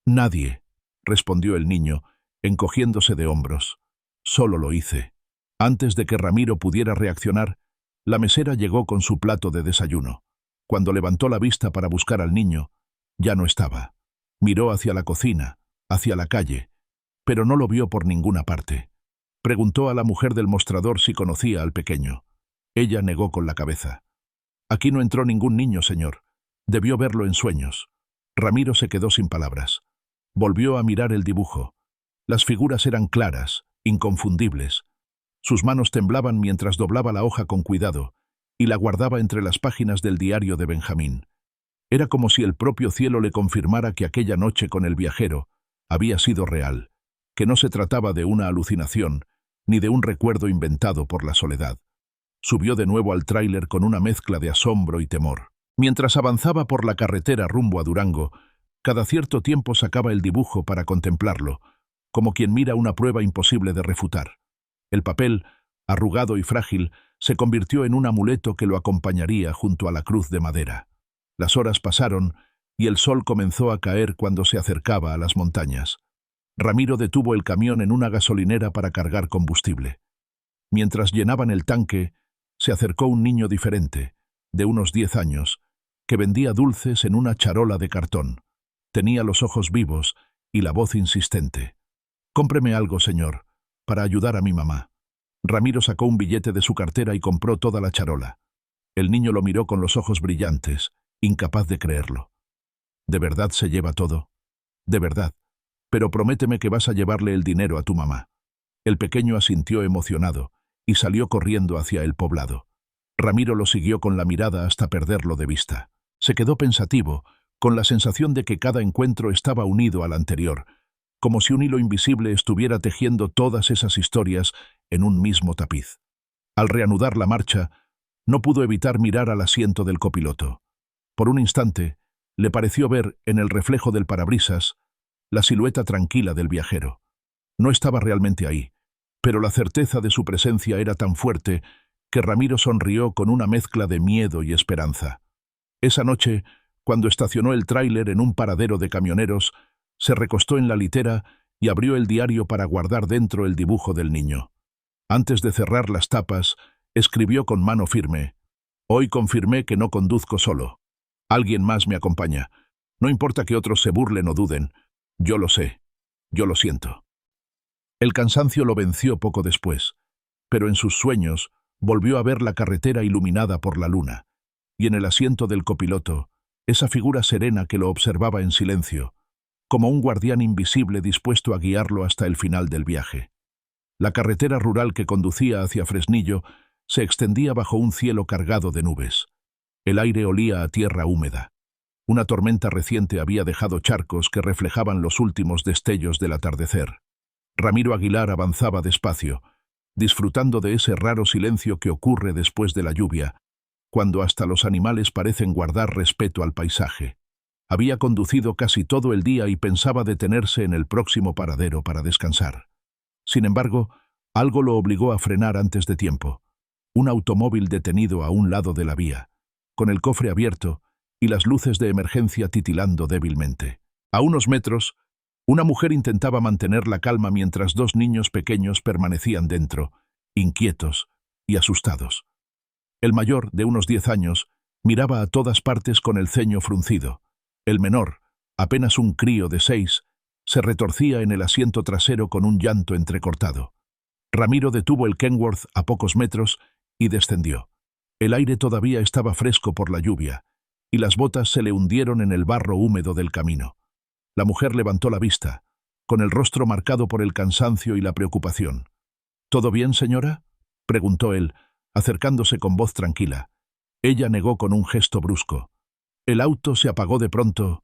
Speaker 1: «Nadie», respondió el niño, encogiéndose de hombros. «Solo lo hice». Antes de que Ramiro pudiera reaccionar, la mesera llegó con su plato de desayuno. Cuando levantó la vista para buscar al niño, ya no estaba. Miró hacia la cocina, hacia la calle, pero no lo vio por ninguna parte. Preguntó a la mujer del mostrador si conocía al pequeño. Ella negó con la cabeza. «Aquí no entró ningún niño, señor. Debió verlo en sueños». Ramiro se quedó sin palabras. Volvió a mirar el dibujo. Las figuras eran claras, inconfundibles. Sus manos temblaban mientras doblaba la hoja con cuidado y la guardaba entre las páginas del diario de Benjamín. Era como si el propio cielo le confirmara que aquella noche con el viajero había sido real, que no se trataba de una alucinación ni de un recuerdo inventado por la soledad. Subió de nuevo al tráiler con una mezcla de asombro y temor. Mientras avanzaba por la carretera rumbo a Durango, cada cierto tiempo sacaba el dibujo para contemplarlo, como quien mira una prueba imposible de refutar. El papel, arrugado y frágil, se convirtió en un amuleto que lo acompañaría junto a la cruz de madera. Las horas pasaron y el sol comenzó a caer cuando se acercaba a las montañas. Ramiro detuvo el camión en una gasolinera para cargar combustible. Mientras llenaban el tanque, se acercó un niño diferente, de unos 10 años, que vendía dulces en una charola de cartón. Tenía los ojos vivos y la voz insistente. «Cómpreme algo, señor, para ayudar a mi mamá». Ramiro sacó un billete de su cartera y compró toda la charola. El niño lo miró con los ojos brillantes, incapaz de creerlo. «¿De verdad se lleva todo?». «De verdad. Pero prométeme que vas a llevarle el dinero a tu mamá». El pequeño asintió emocionado y salió corriendo hacia el poblado. Ramiro lo siguió con la mirada hasta perderlo de vista. Se quedó pensativo, con la sensación de que cada encuentro estaba unido al anterior, como si un hilo invisible estuviera tejiendo todas esas historias en un mismo tapiz. Al reanudar la marcha, no pudo evitar mirar al asiento del copiloto. Por un instante, le pareció ver, en el reflejo del parabrisas, la silueta tranquila del viajero. No estaba realmente ahí, pero la certeza de su presencia era tan fuerte que Ramiro sonrió con una mezcla de miedo y esperanza. Esa noche, cuando estacionó el tráiler en un paradero de camioneros, se recostó en la litera y abrió el diario para guardar dentro el dibujo del niño. Antes de cerrar las tapas, escribió con mano firme: «Hoy confirmé que no conduzco solo. Alguien más me acompaña. No importa que otros se burlen o duden. Yo lo sé. Yo lo siento». El cansancio lo venció poco después, pero en sus sueños volvió a ver la carretera iluminada por la luna, y en el asiento del copiloto, esa figura serena que lo observaba en silencio, como un guardián invisible dispuesto a guiarlo hasta el final del viaje. La carretera rural que conducía hacia Fresnillo se extendía bajo un cielo cargado de nubes. El aire olía a tierra húmeda. Una tormenta reciente había dejado charcos que reflejaban los últimos destellos del atardecer. Ramiro Aguilar avanzaba despacio, disfrutando de ese raro silencio que ocurre después de la lluvia, cuando hasta los animales parecen guardar respeto al paisaje. Había conducido casi todo el día y pensaba detenerse en el próximo paradero para descansar. Sin embargo, algo lo obligó a frenar antes de tiempo. Un automóvil detenido a un lado de la vía, con el cofre abierto y las luces de emergencia titilando débilmente. A unos metros, Una mujer intentaba mantener la calma mientras dos niños pequeños permanecían dentro, inquietos y asustados. El mayor, de unos 10 años, miraba a todas partes con el ceño fruncido. El menor, apenas un crío de 6, se retorcía en el asiento trasero con un llanto entrecortado. Ramiro detuvo el Kenworth a pocos metros y descendió. El aire todavía estaba fresco por la lluvia, y las botas se le hundieron en el barro húmedo del camino. La mujer levantó la vista, con el rostro marcado por el cansancio y la preocupación. —¿Todo bien, señora? —preguntó él, acercándose con voz tranquila. Ella negó con un gesto brusco. El auto se apagó de pronto.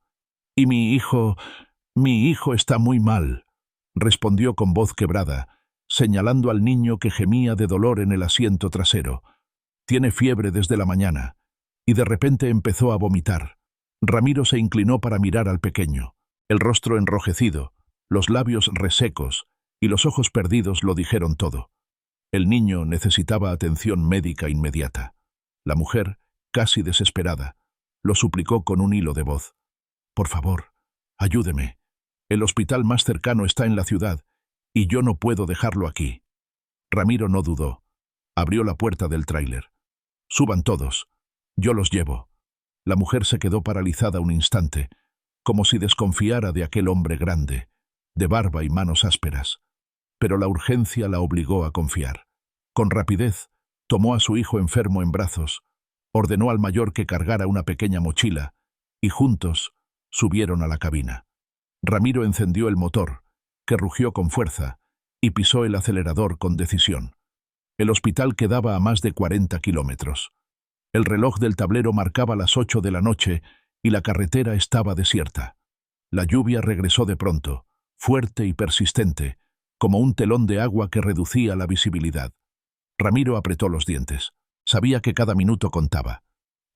Speaker 1: —Y mi hijo está muy mal —respondió con voz quebrada, señalando al niño que gemía de dolor en el asiento trasero. Tiene fiebre desde la mañana. Y de repente empezó a vomitar. Ramiro se inclinó para mirar al pequeño. El rostro enrojecido, los labios resecos y los ojos perdidos lo dijeron todo. El niño necesitaba atención médica inmediata. La mujer, casi desesperada, lo suplicó con un hilo de voz. —Por favor, ayúdeme. El hospital más cercano está en la ciudad y yo no puedo dejarlo aquí. Ramiro no dudó. Abrió la puerta del tráiler. —Suban todos. Yo los llevo. La mujer se quedó paralizada un instante, como si desconfiara de aquel hombre grande, de barba y manos ásperas. Pero la urgencia la obligó a confiar. Con rapidez, tomó a su hijo enfermo en brazos, ordenó al mayor que cargara una pequeña mochila, y juntos subieron a la cabina. Ramiro encendió el motor, que rugió con fuerza, y pisó el acelerador con decisión. El hospital quedaba a más de 40 kilómetros. El reloj del tablero marcaba las 8 de la noche y la carretera estaba desierta. La lluvia regresó de pronto, fuerte y persistente, como un telón de agua que reducía la visibilidad. Ramiro apretó los dientes. Sabía que cada minuto contaba.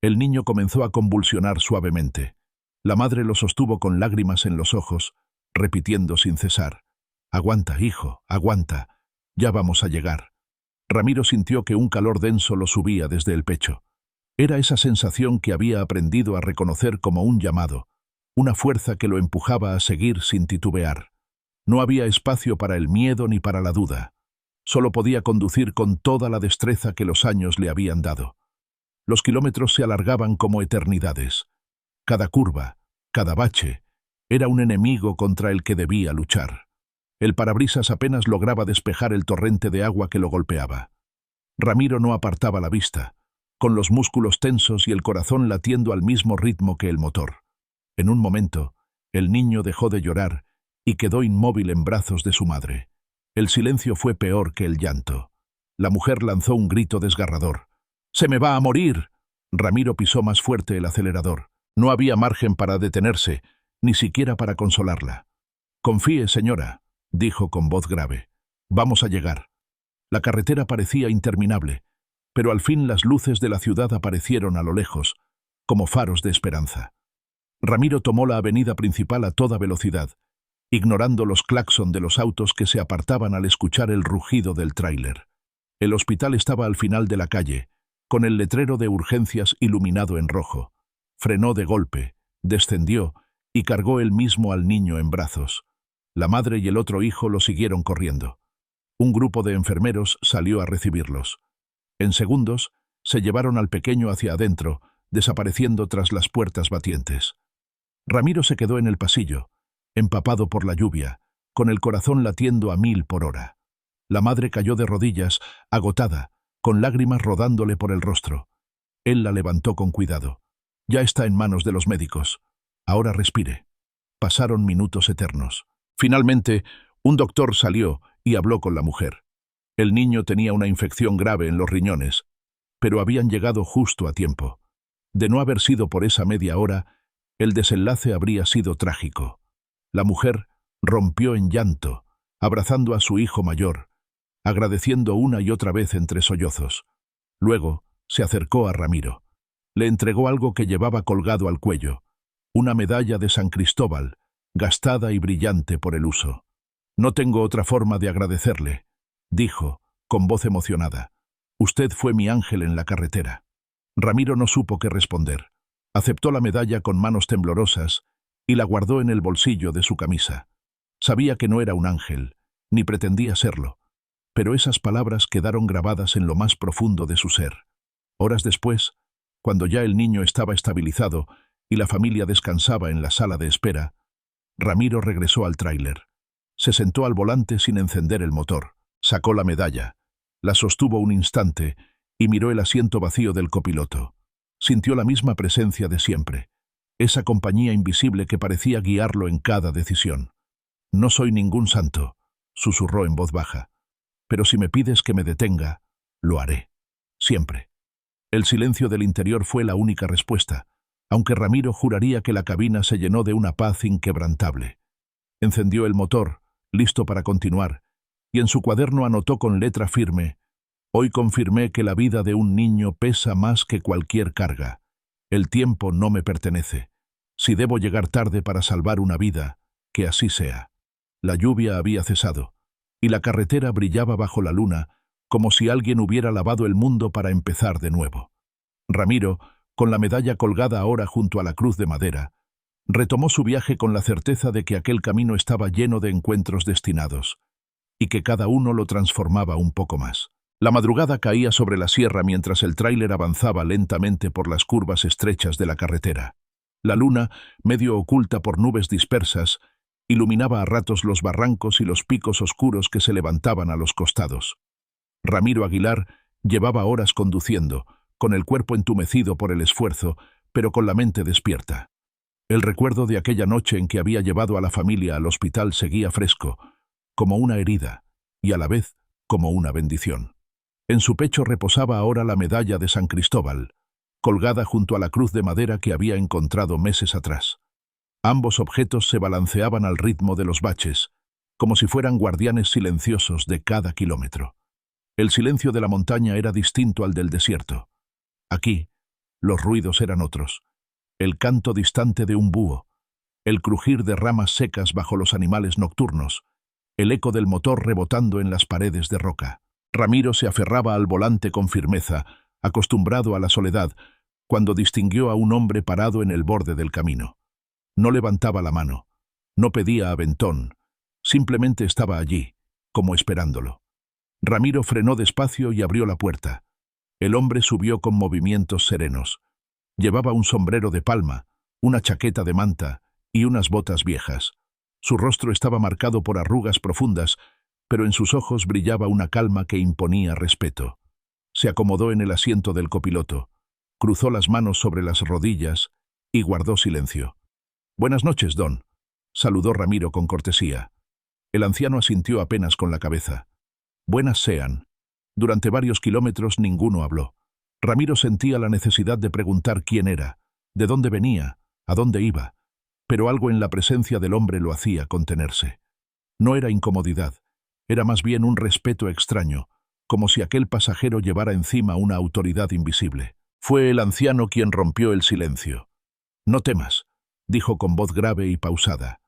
Speaker 1: El niño comenzó a convulsionar suavemente. La madre lo sostuvo con lágrimas en los ojos, repitiendo sin cesar: «Aguanta, hijo, aguanta. Ya vamos a llegar». Ramiro sintió que un calor denso lo subía desde el pecho. Era esa sensación que había aprendido a reconocer como un llamado, una fuerza que lo empujaba a seguir sin titubear. No había espacio para el miedo ni para la duda. Solo podía conducir con toda la destreza que los años le habían dado. Los kilómetros se alargaban como eternidades. Cada curva, cada bache, era un enemigo contra el que debía luchar. El parabrisas apenas lograba despejar el torrente de agua que lo golpeaba. Ramiro no apartaba la vista, con los músculos tensos y el corazón latiendo al mismo ritmo que el motor. En un momento, el niño dejó de llorar y quedó inmóvil en brazos de su madre. El silencio fue peor que el llanto. La mujer lanzó un grito desgarrador. «¡Se me va a morir!». Ramiro pisó más fuerte el acelerador. No había margen para detenerse, ni siquiera para consolarla. «Confíe, señora», dijo con voz grave. «Vamos a llegar». La carretera parecía interminable, pero al fin las luces de la ciudad aparecieron a lo lejos, como faros de esperanza. Ramiro tomó la avenida principal a toda velocidad, ignorando los claxon de los autos que se apartaban al escuchar el rugido del tráiler. El hospital estaba al final de la calle, con el letrero de urgencias iluminado en rojo. Frenó de golpe, descendió y cargó él mismo al niño en brazos. La madre y el otro hijo lo siguieron corriendo. Un grupo de enfermeros salió a recibirlos. En segundos, se llevaron al pequeño hacia adentro, desapareciendo tras las puertas batientes. Ramiro se quedó en el pasillo, empapado por la lluvia, con el corazón latiendo a 1000 por hora. La madre cayó de rodillas, agotada, con lágrimas rodándole por el rostro. Él la levantó con cuidado. «Ya está en manos de los médicos. Ahora respire». Pasaron minutos eternos. Finalmente, un doctor salió y habló con la mujer. El niño tenía una infección grave en los riñones, pero habían llegado justo a tiempo. De no haber sido por esa media hora, el desenlace habría sido trágico. La mujer rompió en llanto, abrazando a su hijo mayor, agradeciendo una y otra vez entre sollozos. Luego se acercó a Ramiro. Le entregó algo que llevaba colgado al cuello, una medalla de San Cristóbal, gastada y brillante por el uso. «No tengo otra forma de agradecerle», dijo, con voz emocionada. «Usted fue mi ángel en la carretera». Ramiro no supo qué responder. Aceptó la medalla con manos temblorosas y la guardó en el bolsillo de su camisa. Sabía que no era un ángel, ni pretendía serlo, pero esas palabras quedaron grabadas en lo más profundo de su ser. Horas después, cuando ya el niño estaba estabilizado y la familia descansaba en la sala de espera, Ramiro regresó al tráiler. Se sentó al volante sin encender el motor, sacó la medalla, la sostuvo un instante y miró el asiento vacío del copiloto. Sintió la misma presencia de siempre, esa compañía invisible que parecía guiarlo en cada decisión. «No soy ningún santo», susurró en voz baja, «pero si me pides que me detenga, lo haré. Siempre». El silencio del interior fue la única respuesta, aunque Ramiro juraría que la cabina se llenó de una paz inquebrantable. Encendió el motor, listo para continuar, y en su cuaderno anotó con letra firme: «Hoy confirmé que la vida de un niño pesa más que cualquier carga. El tiempo no me pertenece. Si debo llegar tarde para salvar una vida, que así sea». La lluvia había cesado, y la carretera brillaba bajo la luna, como si alguien hubiera lavado el mundo para empezar de nuevo. Ramiro, con la medalla colgada ahora junto a la cruz de madera, retomó su viaje con la certeza de que aquel camino estaba lleno de encuentros destinados, y que cada uno lo transformaba un poco más. La madrugada caía sobre la sierra mientras el tráiler avanzaba lentamente por las curvas estrechas de la carretera. La luna, medio oculta por nubes dispersas, iluminaba a ratos los barrancos y los picos oscuros que se levantaban a los costados. Ramiro Aguilar llevaba horas conduciendo, con el cuerpo entumecido por el esfuerzo, pero con la mente despierta. El recuerdo de aquella noche en que había llevado a la familia al hospital seguía fresco, como una herida, y a la vez como una bendición. En su pecho reposaba ahora la medalla de San Cristóbal, colgada junto a la cruz de madera que había encontrado meses atrás. Ambos objetos se balanceaban al ritmo de los baches, como si fueran guardianes silenciosos de cada kilómetro. El silencio de la montaña era distinto al del desierto. Aquí, los ruidos eran otros. El canto distante de un búho, el crujir de ramas secas bajo los animales nocturnos, el eco del motor rebotando en las paredes de roca. Ramiro se aferraba al volante con firmeza, acostumbrado a la soledad, cuando distinguió a un hombre parado en el borde del camino. No levantaba la mano, no pedía aventón, simplemente estaba allí, como esperándolo. Ramiro frenó despacio y abrió la puerta. El hombre subió con movimientos serenos. Llevaba un sombrero de palma, una chaqueta de manta y unas botas viejas. Su rostro estaba marcado por arrugas profundas, pero en sus ojos brillaba una calma que imponía respeto. Se acomodó en el asiento del copiloto, cruzó las manos sobre las rodillas y guardó silencio. «Buenas noches, don», saludó Ramiro con cortesía. El anciano asintió apenas con la cabeza. «Buenas sean». Durante varios kilómetros ninguno habló. Ramiro sentía la necesidad de preguntar quién era, de dónde venía, a dónde iba, pero algo en la presencia del hombre lo hacía contenerse. No era incomodidad, era más bien un respeto extraño, como si aquel pasajero llevara encima una autoridad invisible. Fue el anciano quien rompió el silencio. «No temas», dijo con voz grave y pausada.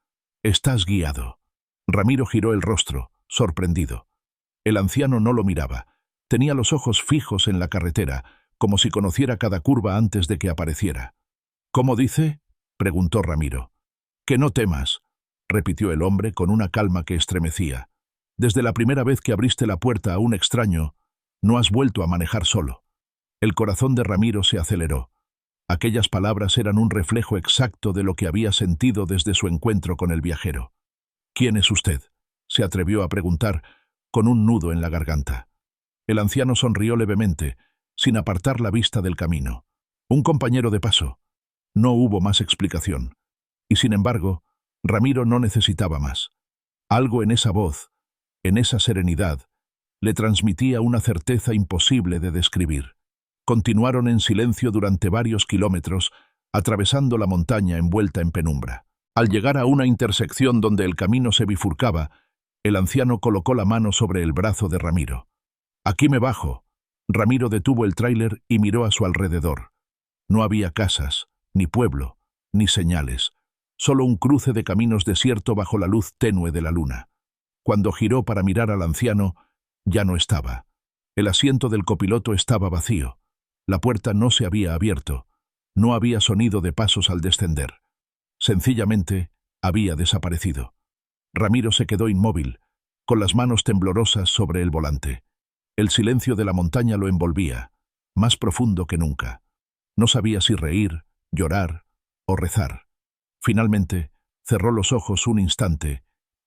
Speaker 1: «Estás guiado». Ramiro giró el rostro, sorprendido. El anciano no lo miraba. Tenía los ojos fijos en la carretera, como si conociera cada curva antes de que apareciera. «¿Cómo dice?», preguntó Ramiro. «Que no temas», repitió el hombre con una calma que estremecía. «Desde la primera vez que abriste la puerta a un extraño, no has vuelto a manejar solo». El corazón de Ramiro se aceleró. Aquellas palabras eran un reflejo exacto de lo que había sentido desde su encuentro con el viajero. «¿Quién es usted?», se atrevió a preguntar, con un nudo en la garganta. El anciano sonrió levemente, sin apartar la vista del camino. «Un compañero de paso». No hubo más explicación. Y sin embargo, Ramiro no necesitaba más. Algo en esa voz, en esa serenidad, le transmitía una certeza imposible de describir. Continuaron en silencio durante varios kilómetros, atravesando la montaña envuelta en penumbra. Al llegar a una intersección donde el camino se bifurcaba, el anciano colocó la mano sobre el brazo de Ramiro. «Aquí me bajo». Ramiro detuvo el tráiler y miró a su alrededor. No había casas, ni pueblo, ni señales, solo un cruce de caminos desierto bajo la luz tenue de la luna. Cuando giró para mirar al anciano, ya no estaba. El asiento del copiloto estaba vacío. La puerta no se había abierto. No había sonido de pasos al descender. Sencillamente, había desaparecido. Ramiro se quedó inmóvil, con las manos temblorosas sobre el volante. El silencio de la montaña lo envolvía, más profundo que nunca. No sabía si reír, llorar o rezar. Finalmente, cerró los ojos un instante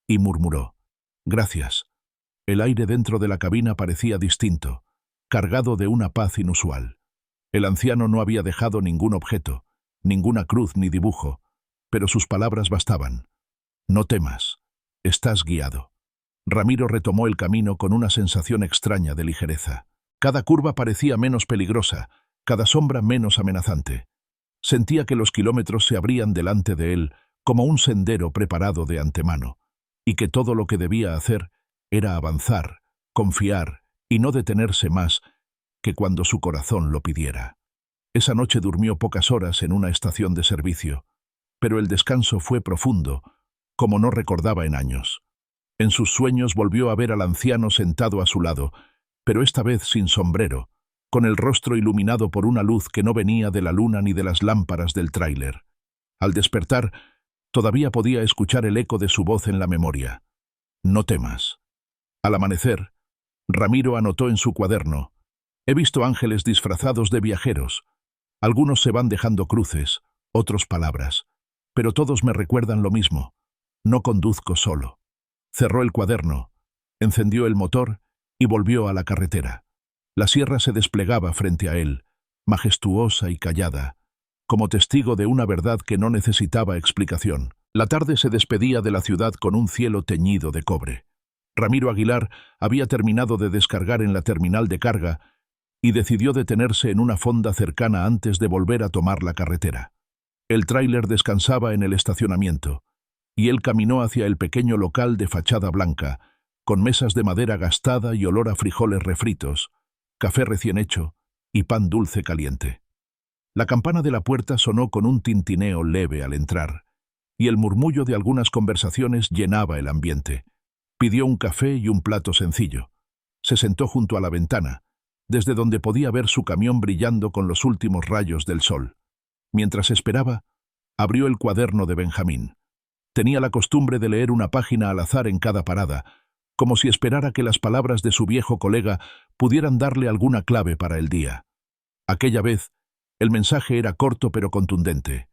Speaker 1: y murmuró: «Gracias». El aire dentro de la cabina parecía distinto, cargado de una paz inusual. El anciano no había dejado ningún objeto, ninguna cruz ni dibujo, pero sus palabras bastaban. «No temas, estás guiado». Ramiro retomó el camino con una sensación extraña de ligereza. Cada curva parecía menos peligrosa, cada sombra menos amenazante. Sentía que los kilómetros se abrían delante de él como un sendero preparado de antemano, y que todo lo que debía hacer era avanzar, confiar y no detenerse más que cuando su corazón lo pidiera. Esa noche durmió pocas horas en una estación de servicio, pero el descanso fue profundo, como no recordaba en años. En sus sueños volvió a ver al anciano sentado a su lado, pero esta vez sin sombrero, con el rostro iluminado por una luz que no venía de la luna ni de las lámparas del tráiler. Al despertar, todavía podía escuchar el eco de su voz en la memoria. «No temas». Al amanecer, Ramiro anotó en su cuaderno: «He visto ángeles disfrazados de viajeros. Algunos se van dejando cruces, otros palabras, pero todos me recuerdan lo mismo: no conduzco solo». Cerró el cuaderno, encendió el motor y volvió a la carretera. La sierra se desplegaba frente a él, majestuosa y callada, como testigo de una verdad que no necesitaba explicación. La tarde se despedía de la ciudad con un cielo teñido de cobre. Ramiro Aguilar había terminado de descargar en la terminal de carga y decidió detenerse en una fonda cercana antes de volver a tomar la carretera. El tráiler descansaba en el estacionamiento, y él caminó hacia el pequeño local de fachada blanca, con mesas de madera gastada y olor a frijoles refritos, café recién hecho y pan dulce caliente. La campana de la puerta sonó con un tintineo leve al entrar, y el murmullo de algunas conversaciones llenaba el ambiente. Pidió un café y un plato sencillo. Se sentó junto a la ventana, desde donde podía ver su camión brillando con los últimos rayos del sol. Mientras esperaba, abrió el cuaderno de Benjamín. Tenía la costumbre de leer una página al azar en cada parada, como si esperara que las palabras de su viejo colega pudieran darle alguna clave para el día. Aquella vez, el mensaje era corto pero contundente.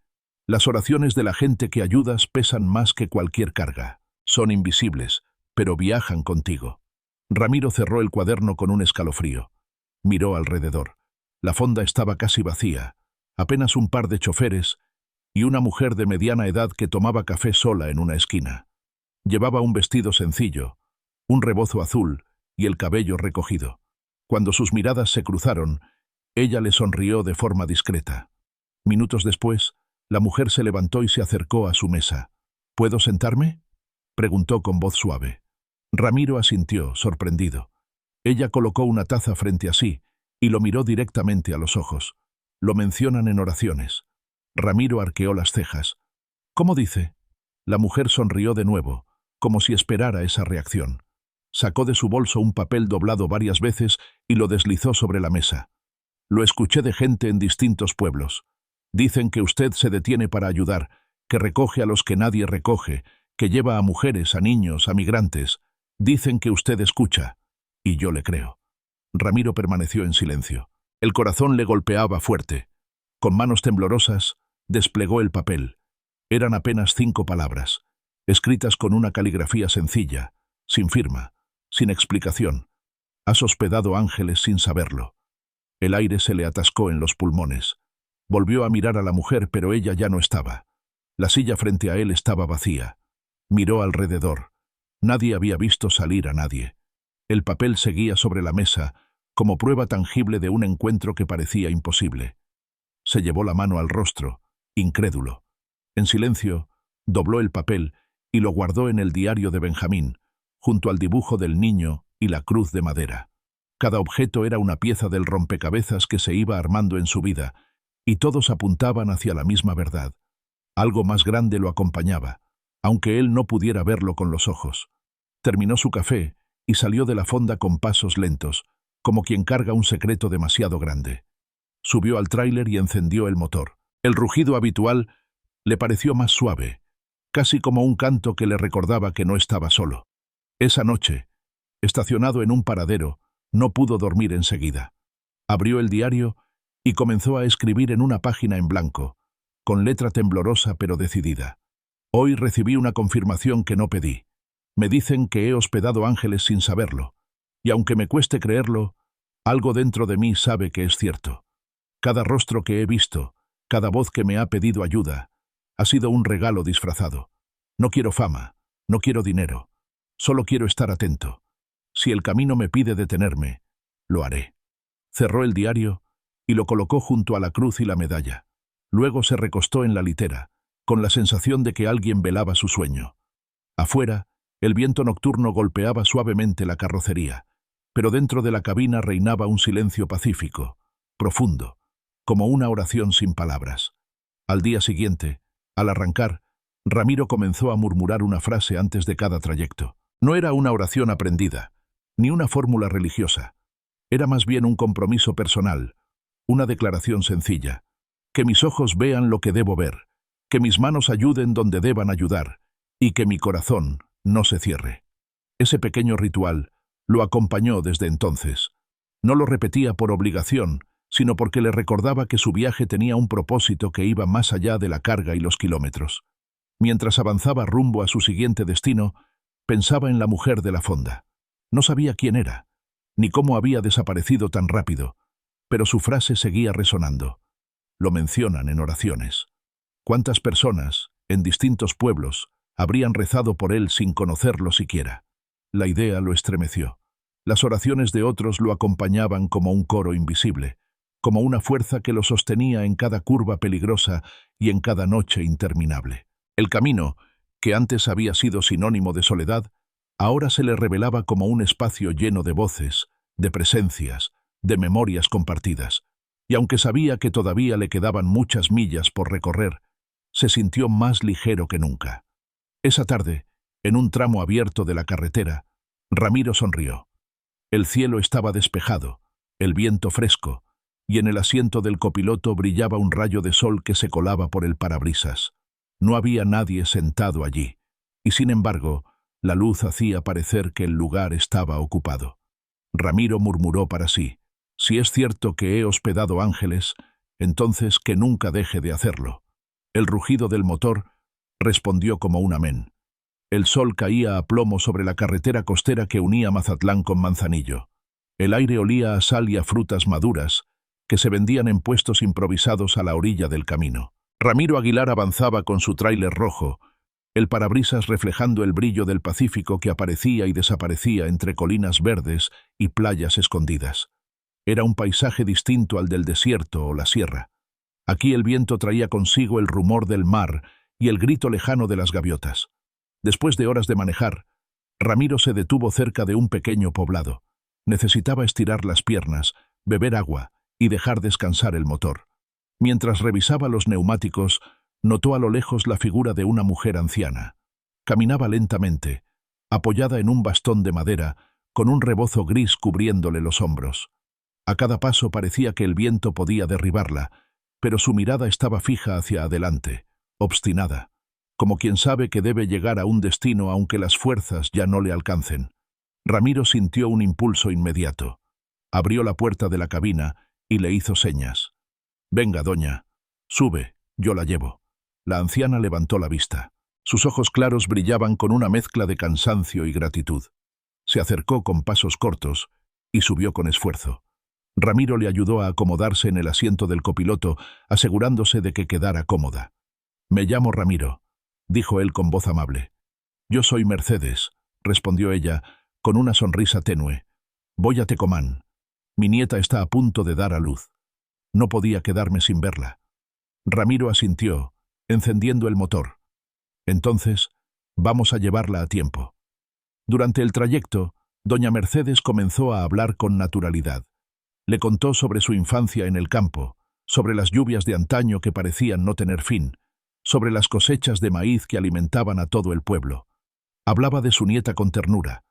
Speaker 1: Las oraciones de la gente que ayudas pesan más que cualquier carga. Son invisibles, pero viajan contigo. Ramiro cerró el cuaderno con un escalofrío. Miró alrededor. La fonda estaba casi vacía, apenas un par de choferes y una mujer de mediana edad que tomaba café sola en una esquina. Llevaba un vestido sencillo, un rebozo azul y el cabello recogido. Cuando sus miradas se cruzaron, ella le sonrió de forma discreta. Minutos después, la mujer se levantó y se acercó a su mesa. «¿Puedo sentarme?», preguntó con voz suave. Ramiro asintió, sorprendido. Ella colocó una taza frente a sí y lo miró directamente a los ojos. «Lo mencionan en oraciones». Ramiro arqueó las cejas. «¿Cómo dice?». La mujer sonrió de nuevo, como si esperara esa reacción. Sacó de su bolso un papel doblado varias veces y lo deslizó sobre la mesa. «Lo escuché de gente en distintos pueblos. Dicen que usted se detiene para ayudar, que recoge a los que nadie recoge, que lleva a mujeres, a niños, a migrantes. Dicen que usted escucha. Y yo le creo». Ramiro permaneció en silencio. El corazón le golpeaba fuerte. Con manos temblorosas, desplegó el papel. Eran apenas 5 palabras, escritas con una caligrafía sencilla, sin firma, sin explicación. «Has hospedado ángeles sin saberlo». El aire se le atascó en los pulmones. Volvió a mirar a la mujer, pero ella ya no estaba. La silla frente a él estaba vacía. Miró alrededor. Nadie había visto salir a nadie. El papel seguía sobre la mesa, como prueba tangible de un encuentro que parecía imposible. Se llevó la mano al rostro, incrédulo. En silencio, dobló el papel y lo guardó en el diario de Benjamín, junto al dibujo del niño y la cruz de madera. Cada objeto era una pieza del rompecabezas que se iba armando en su vida, y todos apuntaban hacia la misma verdad. Algo más grande lo acompañaba, aunque él no pudiera verlo con los ojos. Terminó su café y salió de la fonda con pasos lentos, como quien carga un secreto demasiado grande. Subió al tráiler y encendió el motor. El rugido habitual le pareció más suave, casi como un canto que le recordaba que no estaba solo. Esa noche, estacionado en un paradero, no pudo dormir enseguida. Abrió el diario y comenzó a escribir en una página en blanco, con letra temblorosa pero decidida. Hoy recibí una confirmación que no pedí. Me dicen que he hospedado ángeles sin saberlo, y aunque me cueste creerlo, algo dentro de mí sabe que es cierto. Cada rostro que he visto, cada voz que me ha pedido ayuda, ha sido un regalo disfrazado. No quiero fama, no quiero dinero, solo quiero estar atento. Si el camino me pide detenerme, lo haré. Cerró el diario y lo colocó junto a la cruz y la medalla. Luego se recostó en la litera, con la sensación de que alguien velaba su sueño. Afuera, el viento nocturno golpeaba suavemente la carrocería, pero dentro de la cabina reinaba un silencio pacífico, profundo, como una oración sin palabras. Al día siguiente, al arrancar, Ramiro comenzó a murmurar una frase antes de cada trayecto. No era una oración aprendida, ni una fórmula religiosa. Era más bien un compromiso personal, una declaración sencilla. Que mis ojos vean lo que debo ver, que mis manos ayuden donde deban ayudar, y que mi corazón no se cierre. Ese pequeño ritual lo acompañó desde entonces. No lo repetía por obligación, sino porque le recordaba que su viaje tenía un propósito que iba más allá de la carga y los kilómetros. Mientras avanzaba rumbo a su siguiente destino, pensaba en la mujer de la fonda. No sabía quién era, ni cómo había desaparecido tan rápido, pero su frase seguía resonando. Lo mencionan en oraciones. ¿Cuántas personas, en distintos pueblos, habrían rezado por él sin conocerlo siquiera? La idea lo estremeció. Las oraciones de otros lo acompañaban como un coro invisible, como una fuerza que lo sostenía en cada curva peligrosa y en cada noche interminable. El camino, que antes había sido sinónimo de soledad, ahora se le revelaba como un espacio lleno de voces, de presencias, de memorias compartidas. Y aunque sabía que todavía le quedaban muchas millas por recorrer, se sintió más ligero que nunca. Esa tarde, en un tramo abierto de la carretera, Ramiro sonrió. El cielo estaba despejado, el viento fresco, y en el asiento del copiloto brillaba un rayo de sol que se colaba por el parabrisas. No había nadie sentado allí, y sin embargo, la luz hacía parecer que el lugar estaba ocupado. Ramiro murmuró para sí: si es cierto que he hospedado ángeles, entonces que nunca deje de hacerlo. El rugido del motor respondió como un amén. El sol caía a plomo sobre la carretera costera que unía Mazatlán con Manzanillo. El aire olía a sal y a frutas maduras, que se vendían en puestos improvisados a la orilla del camino. Ramiro Aguilar avanzaba con su tráiler rojo, el parabrisas reflejando el brillo del Pacífico que aparecía y desaparecía entre colinas verdes y playas escondidas. Era un paisaje distinto al del desierto o la sierra. Aquí el viento traía consigo el rumor del mar y el grito lejano de las gaviotas. Después de horas de manejar, Ramiro se detuvo cerca de un pequeño poblado. Necesitaba estirar las piernas, beber agua y dejar descansar el motor. Mientras revisaba los neumáticos, notó a lo lejos la figura de una mujer anciana. Caminaba lentamente, apoyada en un bastón de madera, con un rebozo gris cubriéndole los hombros. A cada paso parecía que el viento podía derribarla, pero su mirada estaba fija hacia adelante, obstinada, como quien sabe que debe llegar a un destino aunque las fuerzas ya no le alcancen. Ramiro sintió un impulso inmediato. Abrió la puerta de la cabina y le hizo señas. «Venga, doña, sube, yo la llevo». La anciana levantó la vista. Sus ojos claros brillaban con una mezcla de cansancio y gratitud. Se acercó con pasos cortos y subió con esfuerzo. Ramiro le ayudó a acomodarse en el asiento del copiloto, asegurándose de que quedara cómoda. «Me llamo Ramiro», dijo él con voz amable. «Yo soy Mercedes», respondió ella, con una sonrisa tenue. «Voy a Tecomán. Mi nieta está a punto de dar a luz. No podía quedarme sin verla». Ramiro asintió, encendiendo el motor. «Entonces, vamos a llevarla a tiempo». Durante el trayecto, doña Mercedes comenzó a hablar con naturalidad. Le contó sobre su infancia en el campo, sobre las lluvias de antaño que parecían no tener fin, sobre las cosechas de maíz que alimentaban a todo el pueblo. Hablaba de su nieta con ternura,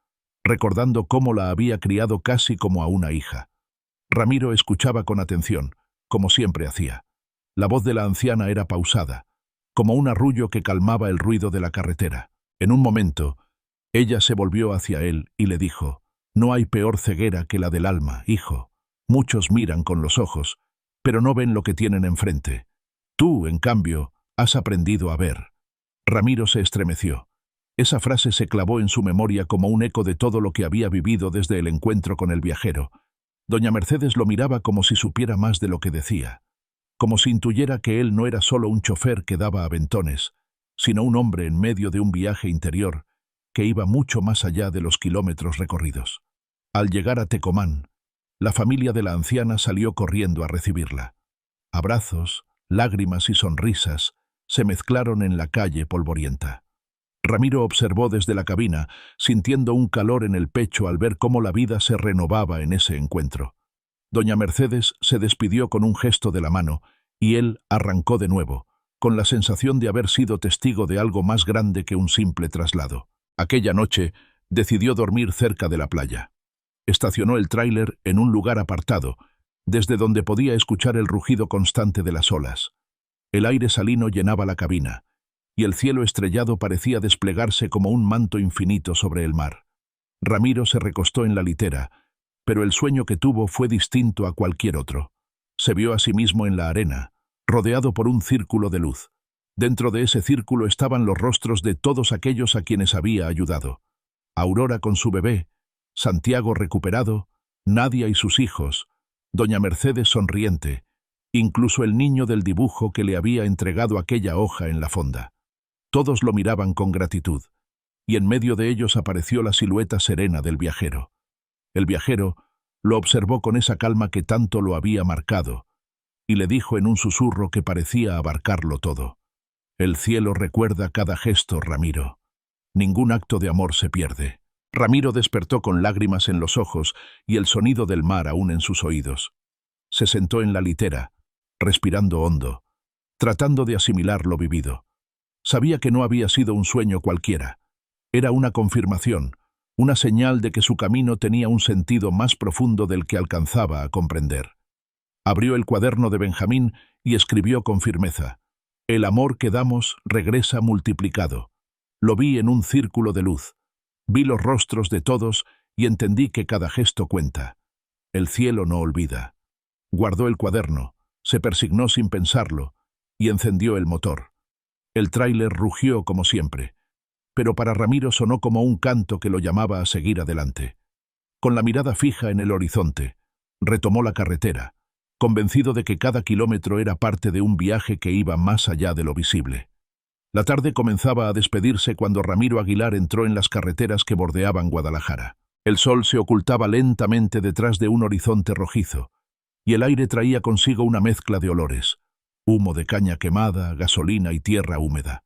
Speaker 1: recordando cómo la había criado casi como a una hija. Ramiro escuchaba con atención, como siempre hacía. La voz de la anciana era pausada, como un arrullo que calmaba el ruido de la carretera. En un momento, ella se volvió hacia él y le dijo: «No hay peor ceguera que la del alma, hijo. Muchos miran con los ojos, pero no ven lo que tienen enfrente. Tú, en cambio, has aprendido a ver». Ramiro se estremeció. Esa frase se clavó en su memoria como un eco de todo lo que había vivido desde el encuentro con el viajero. Doña Mercedes lo miraba como si supiera más de lo que decía, como si intuyera que él no era solo un chofer que daba aventones, sino un hombre en medio de un viaje interior que iba mucho más allá de los kilómetros recorridos. Al llegar a Tecomán, la familia de la anciana salió corriendo a recibirla. Abrazos, lágrimas y sonrisas se mezclaron en la calle polvorienta. Ramiro observó desde la cabina, sintiendo un calor en el pecho al ver cómo la vida se renovaba en ese encuentro. Doña Mercedes se despidió con un gesto de la mano y él arrancó de nuevo, con la sensación de haber sido testigo de algo más grande que un simple traslado. Aquella noche decidió dormir cerca de la playa. Estacionó el tráiler en un lugar apartado, desde donde podía escuchar el rugido constante de las olas. El aire salino llenaba la cabina, y el cielo estrellado parecía desplegarse como un manto infinito sobre el mar. Ramiro se recostó en la litera, pero el sueño que tuvo fue distinto a cualquier otro. Se vio a sí mismo en la arena, rodeado por un círculo de luz. Dentro de ese círculo estaban los rostros de todos aquellos a quienes había ayudado. Aurora con su bebé, Santiago recuperado, Nadia y sus hijos, doña Mercedes sonriente, incluso el niño del dibujo que le había entregado aquella hoja en la fonda. Todos lo miraban con gratitud, y en medio de ellos apareció la silueta serena del viajero. El viajero lo observó con esa calma que tanto lo había marcado, y le dijo en un susurro que parecía abarcarlo todo: «El cielo recuerda cada gesto, Ramiro. Ningún acto de amor se pierde». Ramiro despertó con lágrimas en los ojos y el sonido del mar aún en sus oídos. Se sentó en la litera, respirando hondo, tratando de asimilar lo vivido. Sabía que no había sido un sueño cualquiera. Era una confirmación, una señal de que su camino tenía un sentido más profundo del que alcanzaba a comprender. Abrió el cuaderno de Benjamín y escribió con firmeza: «El amor que damos regresa multiplicado». Lo vi en un círculo de luz. Vi los rostros de todos y entendí que cada gesto cuenta. El cielo no olvida. Guardó el cuaderno, se persignó sin pensarlo y encendió el motor. El tráiler rugió como siempre, pero para Ramiro sonó como un canto que lo llamaba a seguir adelante. Con la mirada fija en el horizonte, retomó la carretera, convencido de que cada kilómetro era parte de un viaje que iba más allá de lo visible. La tarde comenzaba a despedirse cuando Ramiro Aguilar entró en las carreteras que bordeaban Guadalajara. El sol se ocultaba lentamente detrás de un horizonte rojizo, y el aire traía consigo una mezcla de olores: humo de caña quemada, gasolina y tierra húmeda.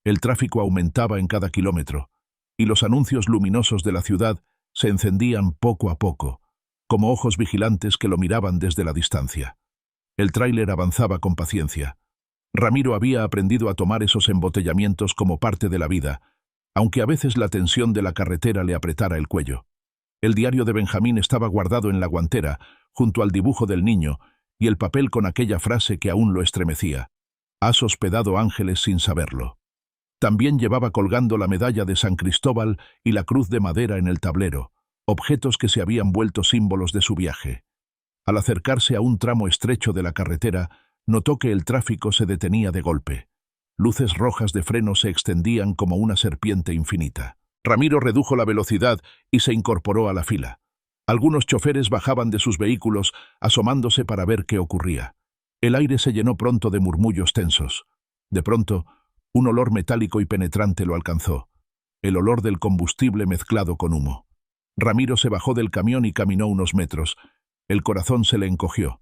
Speaker 1: El tráfico aumentaba en cada kilómetro, y los anuncios luminosos de la ciudad se encendían poco a poco, como ojos vigilantes que lo miraban desde la distancia. El tráiler avanzaba con paciencia. Ramiro había aprendido a tomar esos embotellamientos como parte de la vida, aunque a veces la tensión de la carretera le apretara el cuello. El diario de Benjamín estaba guardado en la guantera, junto al dibujo del niño, y el papel con aquella frase que aún lo estremecía: «Has hospedado ángeles sin saberlo». También llevaba colgando la medalla de San Cristóbal y la cruz de madera en el tablero, objetos que se habían vuelto símbolos de su viaje. Al acercarse a un tramo estrecho de la carretera, notó que el tráfico se detenía de golpe. Luces rojas de freno se extendían como una serpiente infinita. Ramiro redujo la velocidad y se incorporó a la fila. Algunos choferes bajaban de sus vehículos, asomándose para ver qué ocurría. El aire se llenó pronto de murmullos tensos. De pronto, un olor metálico y penetrante lo alcanzó, el olor del combustible mezclado con humo. Ramiro se bajó del camión y caminó unos metros. El corazón se le encogió.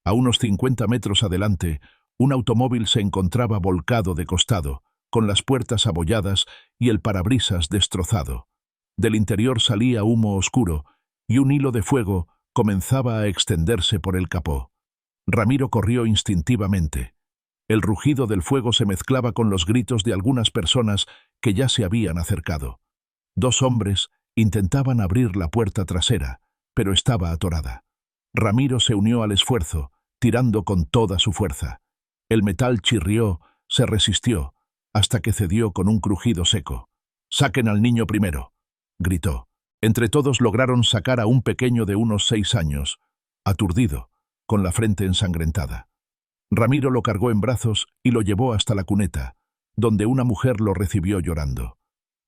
Speaker 1: A unos 50 metros adelante, un automóvil se encontraba volcado de costado, con las puertas abolladas y el parabrisas destrozado. Del interior salía humo oscuro, y un hilo de fuego comenzaba a extenderse por el capó. Ramiro corrió instintivamente. El rugido del fuego se mezclaba con los gritos de algunas personas que ya se habían acercado. 2 hombres intentaban abrir la puerta trasera, pero estaba atorada. Ramiro se unió al esfuerzo, tirando con toda su fuerza. El metal chirrió, Se resistió, hasta que cedió con un crujido seco. «¡Saquen al niño primero!», gritó. Entre todos lograron sacar a un pequeño de unos 6 años, aturdido, con la frente ensangrentada. Ramiro lo cargó en brazos y lo llevó hasta la cuneta, donde una mujer lo recibió llorando.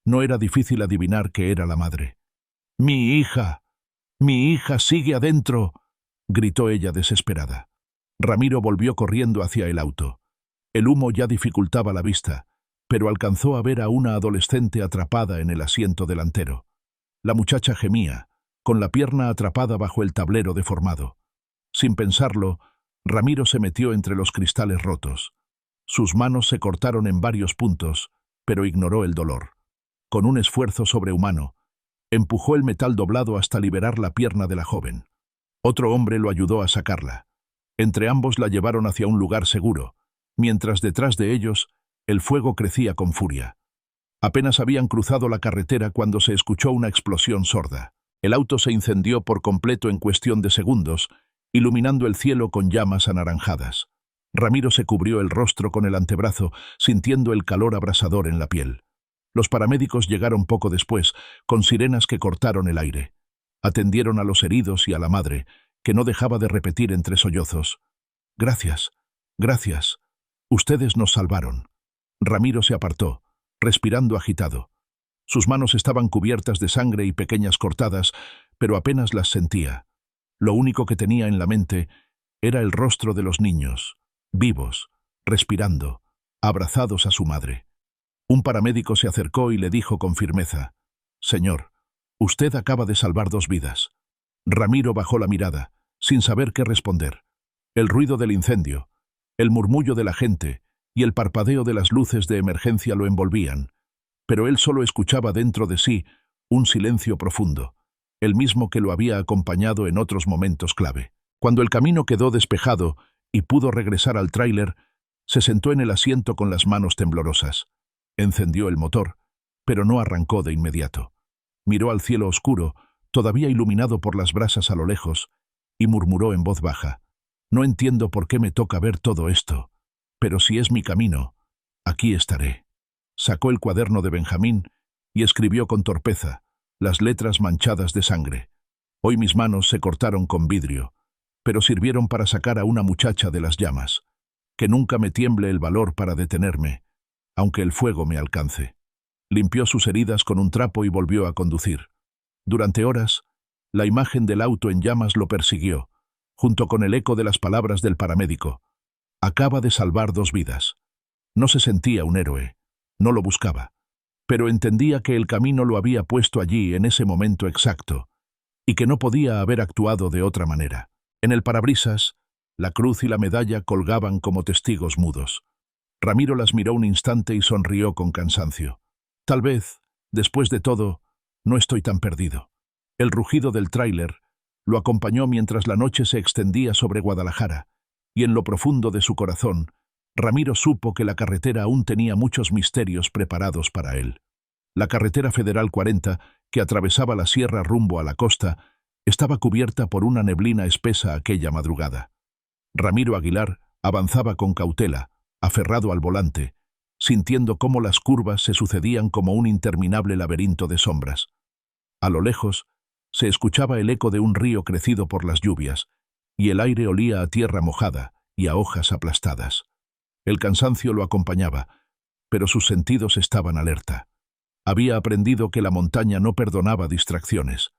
Speaker 1: No era difícil adivinar que era la madre. «¡Mi hija! ¡Mi hija sigue adentro!», gritó ella desesperada. Ramiro volvió corriendo hacia el auto. El humo ya dificultaba la vista, pero alcanzó a ver a una adolescente atrapada en el asiento delantero. La muchacha gemía, con la pierna atrapada bajo el tablero deformado. Sin pensarlo, Ramiro se metió entre los cristales rotos. Sus manos se cortaron en varios puntos, pero ignoró el dolor. Con un esfuerzo sobrehumano, empujó el metal doblado hasta liberar la pierna de la joven. Otro hombre lo ayudó a sacarla. Entre ambos la llevaron hacia un lugar seguro, mientras detrás de ellos el fuego crecía con furia. Apenas habían cruzado la carretera cuando se escuchó una explosión sorda. El auto se incendió por completo en cuestión de segundos, iluminando el cielo con llamas anaranjadas. Ramiro se cubrió el rostro con el antebrazo, sintiendo el calor abrasador en la piel. Los paramédicos llegaron poco después, con sirenas que cortaron el aire. Atendieron a los heridos y a la madre, que no dejaba de repetir entre sollozos: «Gracias, gracias. Ustedes nos salvaron». Ramiro se apartó, respirando agitado. Sus manos estaban cubiertas de sangre y pequeñas cortadas, pero apenas las sentía. Lo único que tenía en la mente era el rostro de los niños, vivos, respirando, abrazados a su madre. Un paramédico se acercó y le dijo con firmeza: «Señor, usted acaba de salvar 2 vidas». Ramiro bajó la mirada, sin saber qué responder. El ruido del incendio, el murmullo de la gente y el parpadeo de las luces de emergencia lo envolvían, pero él solo escuchaba dentro de sí un silencio profundo, el mismo que lo había acompañado en otros momentos clave. Cuando el camino quedó despejado y pudo regresar al tráiler, se sentó en el asiento con las manos temblorosas. Encendió el motor, pero no arrancó de inmediato. Miró al cielo oscuro, todavía iluminado por las brasas a lo lejos, y murmuró en voz baja: «No entiendo por qué me toca ver todo esto, pero si es mi camino, aquí estaré». Sacó el cuaderno de Benjamín y escribió con torpeza, las letras manchadas de sangre. «Hoy mis manos se cortaron con vidrio, pero sirvieron para sacar a una muchacha de las llamas. Que nunca me tiemble el valor para detenerme, aunque el fuego me alcance». Limpió sus heridas con un trapo y volvió a conducir. Durante horas, la imagen del auto en llamas lo persiguió, junto con el eco de las palabras del paramédico: «Acaba de salvar 2 vidas». No se sentía un héroe, no lo buscaba, pero entendía que el camino lo había puesto allí en ese momento exacto, y que no podía haber actuado de otra manera. En el parabrisas, la cruz y la medalla colgaban como testigos mudos. Ramiro las miró un instante y sonrió con cansancio. «Tal vez, después de todo, no estoy tan perdido». El rugido del tráiler lo acompañó mientras la noche se extendía sobre Guadalajara, y en lo profundo de su corazón, Ramiro supo que la carretera aún tenía muchos misterios preparados para él. La carretera Federal 40, que atravesaba la sierra rumbo a la costa, estaba cubierta por una neblina espesa aquella madrugada. Ramiro Aguilar avanzaba con cautela, aferrado al volante, sintiendo cómo las curvas se sucedían como un interminable laberinto de sombras. A lo lejos, se escuchaba el eco de un río crecido por las lluvias, y el aire olía a tierra mojada y a hojas aplastadas. El cansancio lo acompañaba, pero sus sentidos estaban alerta. Había aprendido que la montaña no perdonaba distracciones.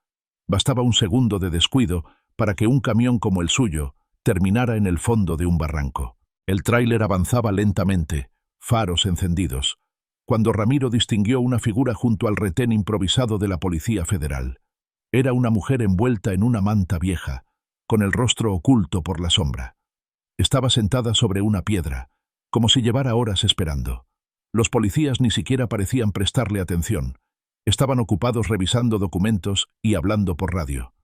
Speaker 1: Bastaba un segundo de descuido para que un camión como el suyo terminara en el fondo de un barranco. El tráiler avanzaba lentamente, faros encendidos, cuando Ramiro distinguió una figura junto al retén improvisado de la Policía Federal. Era una mujer envuelta en una manta vieja, con el rostro oculto por la sombra. Estaba sentada sobre una piedra, como si llevara horas esperando. Los policías ni siquiera parecían prestarle atención. Estaban ocupados revisando documentos y hablando por radio.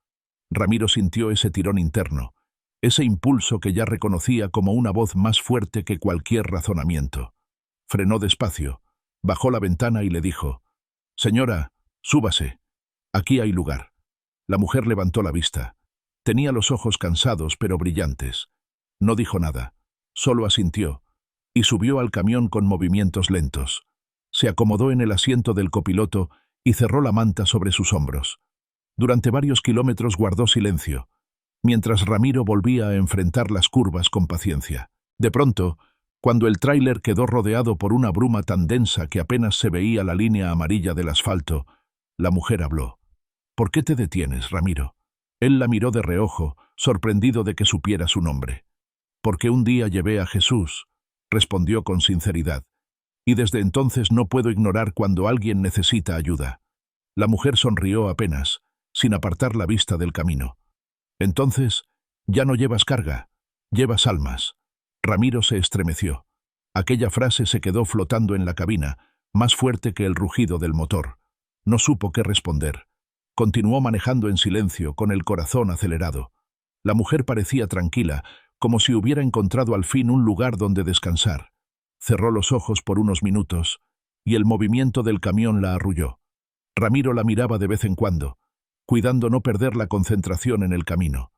Speaker 1: Ramiro sintió ese tirón interno, ese impulso que ya reconocía como una voz más fuerte que cualquier razonamiento. Frenó despacio, bajó la ventana y le dijo: «Señora, súbase. Aquí hay lugar». La mujer levantó la vista. Tenía los ojos cansados pero brillantes. No dijo nada, solo asintió, y subió al camión con movimientos lentos. Se acomodó en el asiento del copiloto y cerró la manta sobre sus hombros. Durante varios kilómetros guardó silencio, mientras Ramiro volvía a enfrentar las curvas con paciencia. De pronto, cuando el tráiler quedó rodeado por una bruma tan densa que apenas se veía la línea amarilla del asfalto, la mujer habló. «¿Por qué te detienes, Ramiro?» Él la miró de reojo, sorprendido de que supiera su nombre. «Porque un día llevé a Jesús», respondió con sinceridad, «y desde entonces no puedo ignorar cuando alguien necesita ayuda». La mujer sonrió apenas, sin apartar la vista del camino. «Entonces, ya no llevas carga, llevas almas». Ramiro se estremeció. Aquella frase se quedó flotando en la cabina, más fuerte que el rugido del motor. No supo qué responder. Continuó manejando en silencio, con el corazón acelerado. La mujer parecía tranquila, como si hubiera encontrado al fin un lugar donde descansar. Cerró los ojos por unos minutos, y el movimiento del camión la arrulló. Ramiro la miraba de vez en cuando, cuidando no perder la concentración en el camino.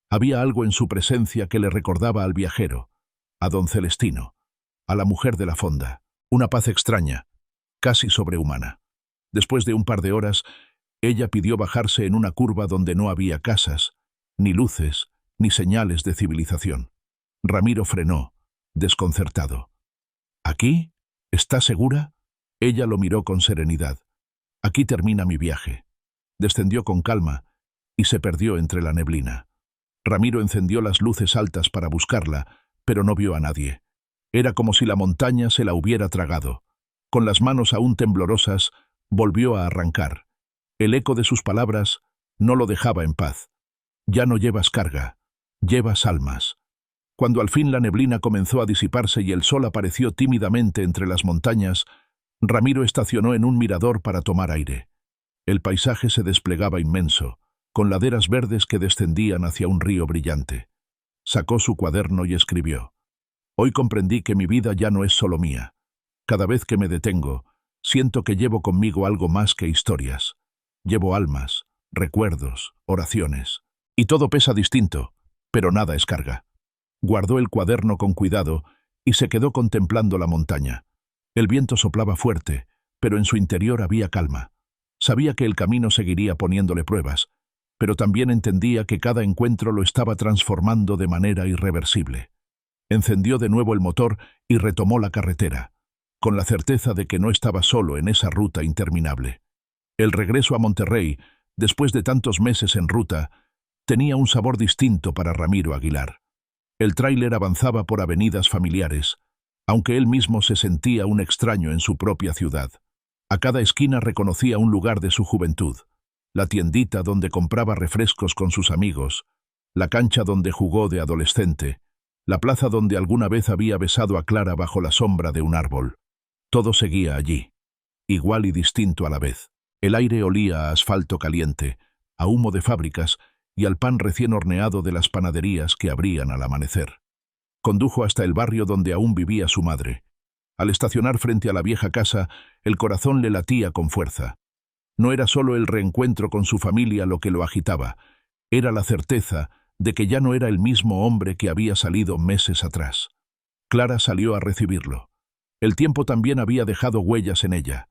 Speaker 1: Había algo en su presencia que le recordaba al viajero, a don Celestino, a la mujer de la fonda, una paz extraña, casi sobrehumana. Después de un par de horas, ella pidió bajarse en una curva donde no había casas, ni luces, ni señales de civilización. Ramiro frenó, desconcertado. «¿Aquí? ¿Estás segura?» Ella lo miró con serenidad. «Aquí termina mi viaje». Descendió con calma y se perdió entre la neblina. Ramiro encendió las luces altas para buscarla, pero no vio a nadie. Era como si la montaña se la hubiera tragado. Con las manos aún temblorosas, volvió a arrancar. El eco de sus palabras no lo dejaba en paz. «Ya no llevas carga, llevas almas». Cuando al fin la neblina comenzó a disiparse y el sol apareció tímidamente entre las montañas, Ramiro estacionó en un mirador para tomar aire. El paisaje se desplegaba inmenso, con laderas verdes que descendían hacia un río brillante. Sacó su cuaderno y escribió. «Hoy comprendí que mi vida ya no es solo mía. Cada vez que me detengo, siento que llevo conmigo algo más que historias. Llevo almas, recuerdos, oraciones. Y todo pesa distinto, pero nada es carga». Guardó el cuaderno con cuidado y se quedó contemplando la montaña. El viento soplaba fuerte, pero en su interior había calma. Sabía que el camino seguiría poniéndole pruebas, pero también entendía que cada encuentro lo estaba transformando de manera irreversible. Encendió de nuevo el motor y retomó la carretera, con la certeza de que no estaba solo en esa ruta interminable. El regreso a Monterrey, después de tantos meses en ruta, tenía un sabor distinto para Ramiro Aguilar. El tráiler avanzaba por avenidas familiares, aunque él mismo se sentía un extraño en su propia ciudad. A cada esquina reconocía un lugar de su juventud: la tiendita donde compraba refrescos con sus amigos, la cancha donde jugó de adolescente, la plaza donde alguna vez había besado a Clara bajo la sombra de un árbol. Todo seguía allí, igual y distinto a la vez. El aire olía a asfalto caliente, a humo de fábricas y al pan recién horneado de las panaderías que abrían al amanecer. Condujo hasta el barrio donde aún vivía su madre. Al estacionar frente a la vieja casa, el corazón le latía con fuerza. No era solo el reencuentro con su familia lo que lo agitaba, era la certeza de que ya no era el mismo hombre que había salido meses atrás. Clara salió a recibirlo. El tiempo también había dejado huellas en ella.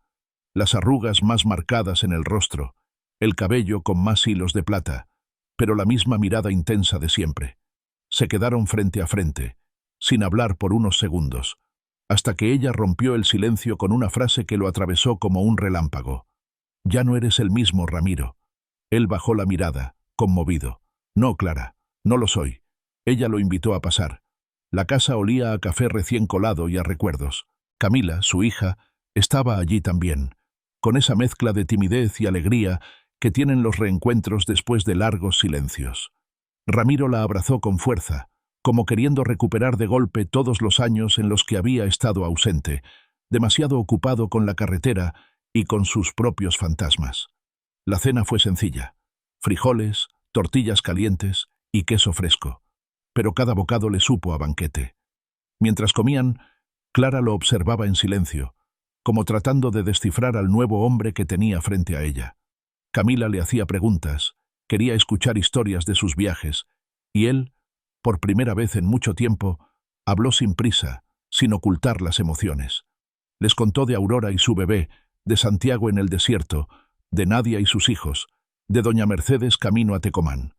Speaker 1: Las arrugas más marcadas en el rostro, el cabello con más hilos de plata, pero la misma mirada intensa de siempre. Se quedaron frente a frente, sin hablar por unos segundos, hasta que ella rompió el silencio con una frase que lo atravesó como un relámpago. «Ya no eres el mismo, Ramiro». Él bajó la mirada, conmovido. «No, Clara, no lo soy». Ella lo invitó a pasar. La casa olía a café recién colado y a recuerdos. Camila, su hija, estaba allí también, con esa mezcla de timidez y alegría que tienen los reencuentros después de largos silencios. Ramiro la abrazó con fuerza, como queriendo recuperar de golpe todos los años en los que había estado ausente, demasiado ocupado con la carretera y con sus propios fantasmas. La cena fue sencilla: frijoles, tortillas calientes y queso fresco, pero cada bocado le supo a banquete. Mientras comían, Clara lo observaba en silencio, como tratando de descifrar al nuevo hombre que tenía frente a ella. Camila le hacía preguntas, quería escuchar historias de sus viajes, y él, por primera vez en mucho tiempo, habló sin prisa, sin ocultar las emociones. Les contó de Aurora y su bebé, de Santiago en el desierto, de Nadia y sus hijos, de doña Mercedes camino a Tecomán.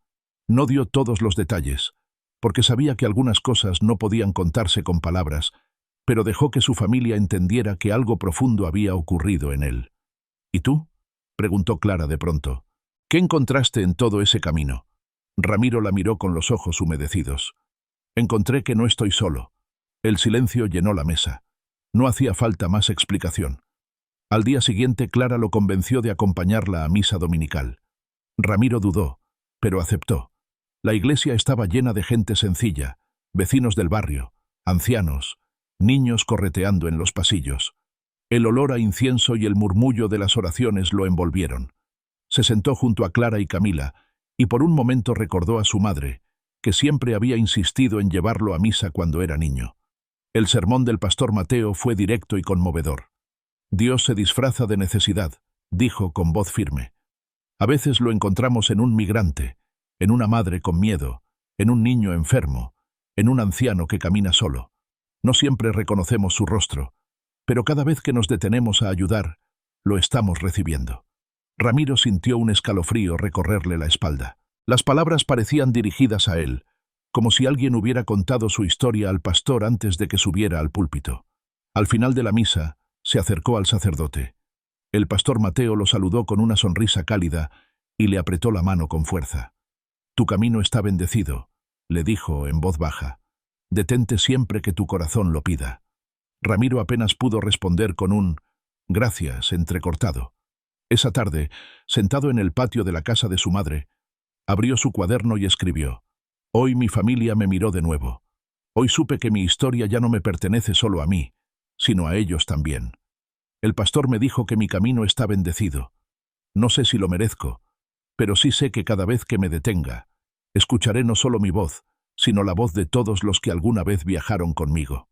Speaker 1: No dio todos los detalles, porque sabía que algunas cosas no podían contarse con palabras, pero dejó que su familia entendiera que algo profundo había ocurrido en él. ¿Y tú?, preguntó Clara de pronto. ¿Qué encontraste en todo ese camino? Ramiro la miró con los ojos humedecidos. Encontré que no estoy solo. El silencio llenó la mesa. No hacía falta más explicación. Al día siguiente, Clara lo convenció de acompañarla a misa dominical. Ramiro dudó, pero aceptó. La iglesia estaba llena de gente sencilla, vecinos del barrio, ancianos, niños correteando en los pasillos. El olor a incienso y el murmullo de las oraciones lo envolvieron. Se sentó junto a Clara y Camila, y por un momento recordó a su madre, que siempre había insistido en llevarlo a misa cuando era niño. El sermón del pastor Mateo fue directo y conmovedor. Dios se disfraza de necesidad, dijo con voz firme. A veces lo encontramos en un migrante, en una madre con miedo, en un niño enfermo, en un anciano que camina solo. No siempre reconocemos su rostro, pero cada vez que nos detenemos a ayudar, lo estamos recibiendo. Ramiro sintió un escalofrío recorrerle la espalda. Las palabras parecían dirigidas a él, como si alguien hubiera contado su historia al pastor antes de que subiera al púlpito. Al final de la misa, se acercó al sacerdote. El pastor Mateo lo saludó con una sonrisa cálida y le apretó la mano con fuerza. «Tu camino está bendecido», le dijo en voz baja. «Detente siempre que tu corazón lo pida». Ramiro apenas pudo responder con un «gracias» entrecortado. Esa tarde, sentado en el patio de la casa de su madre, abrió su cuaderno y escribió: «Hoy mi familia me miró de nuevo. Hoy supe que mi historia ya no me pertenece solo a mí, sino a ellos también. El pastor me dijo que mi camino está bendecido. No sé si lo merezco, pero sí sé que cada vez que me detenga, escucharé no solo mi voz, sino la voz de todos los que alguna vez viajaron conmigo».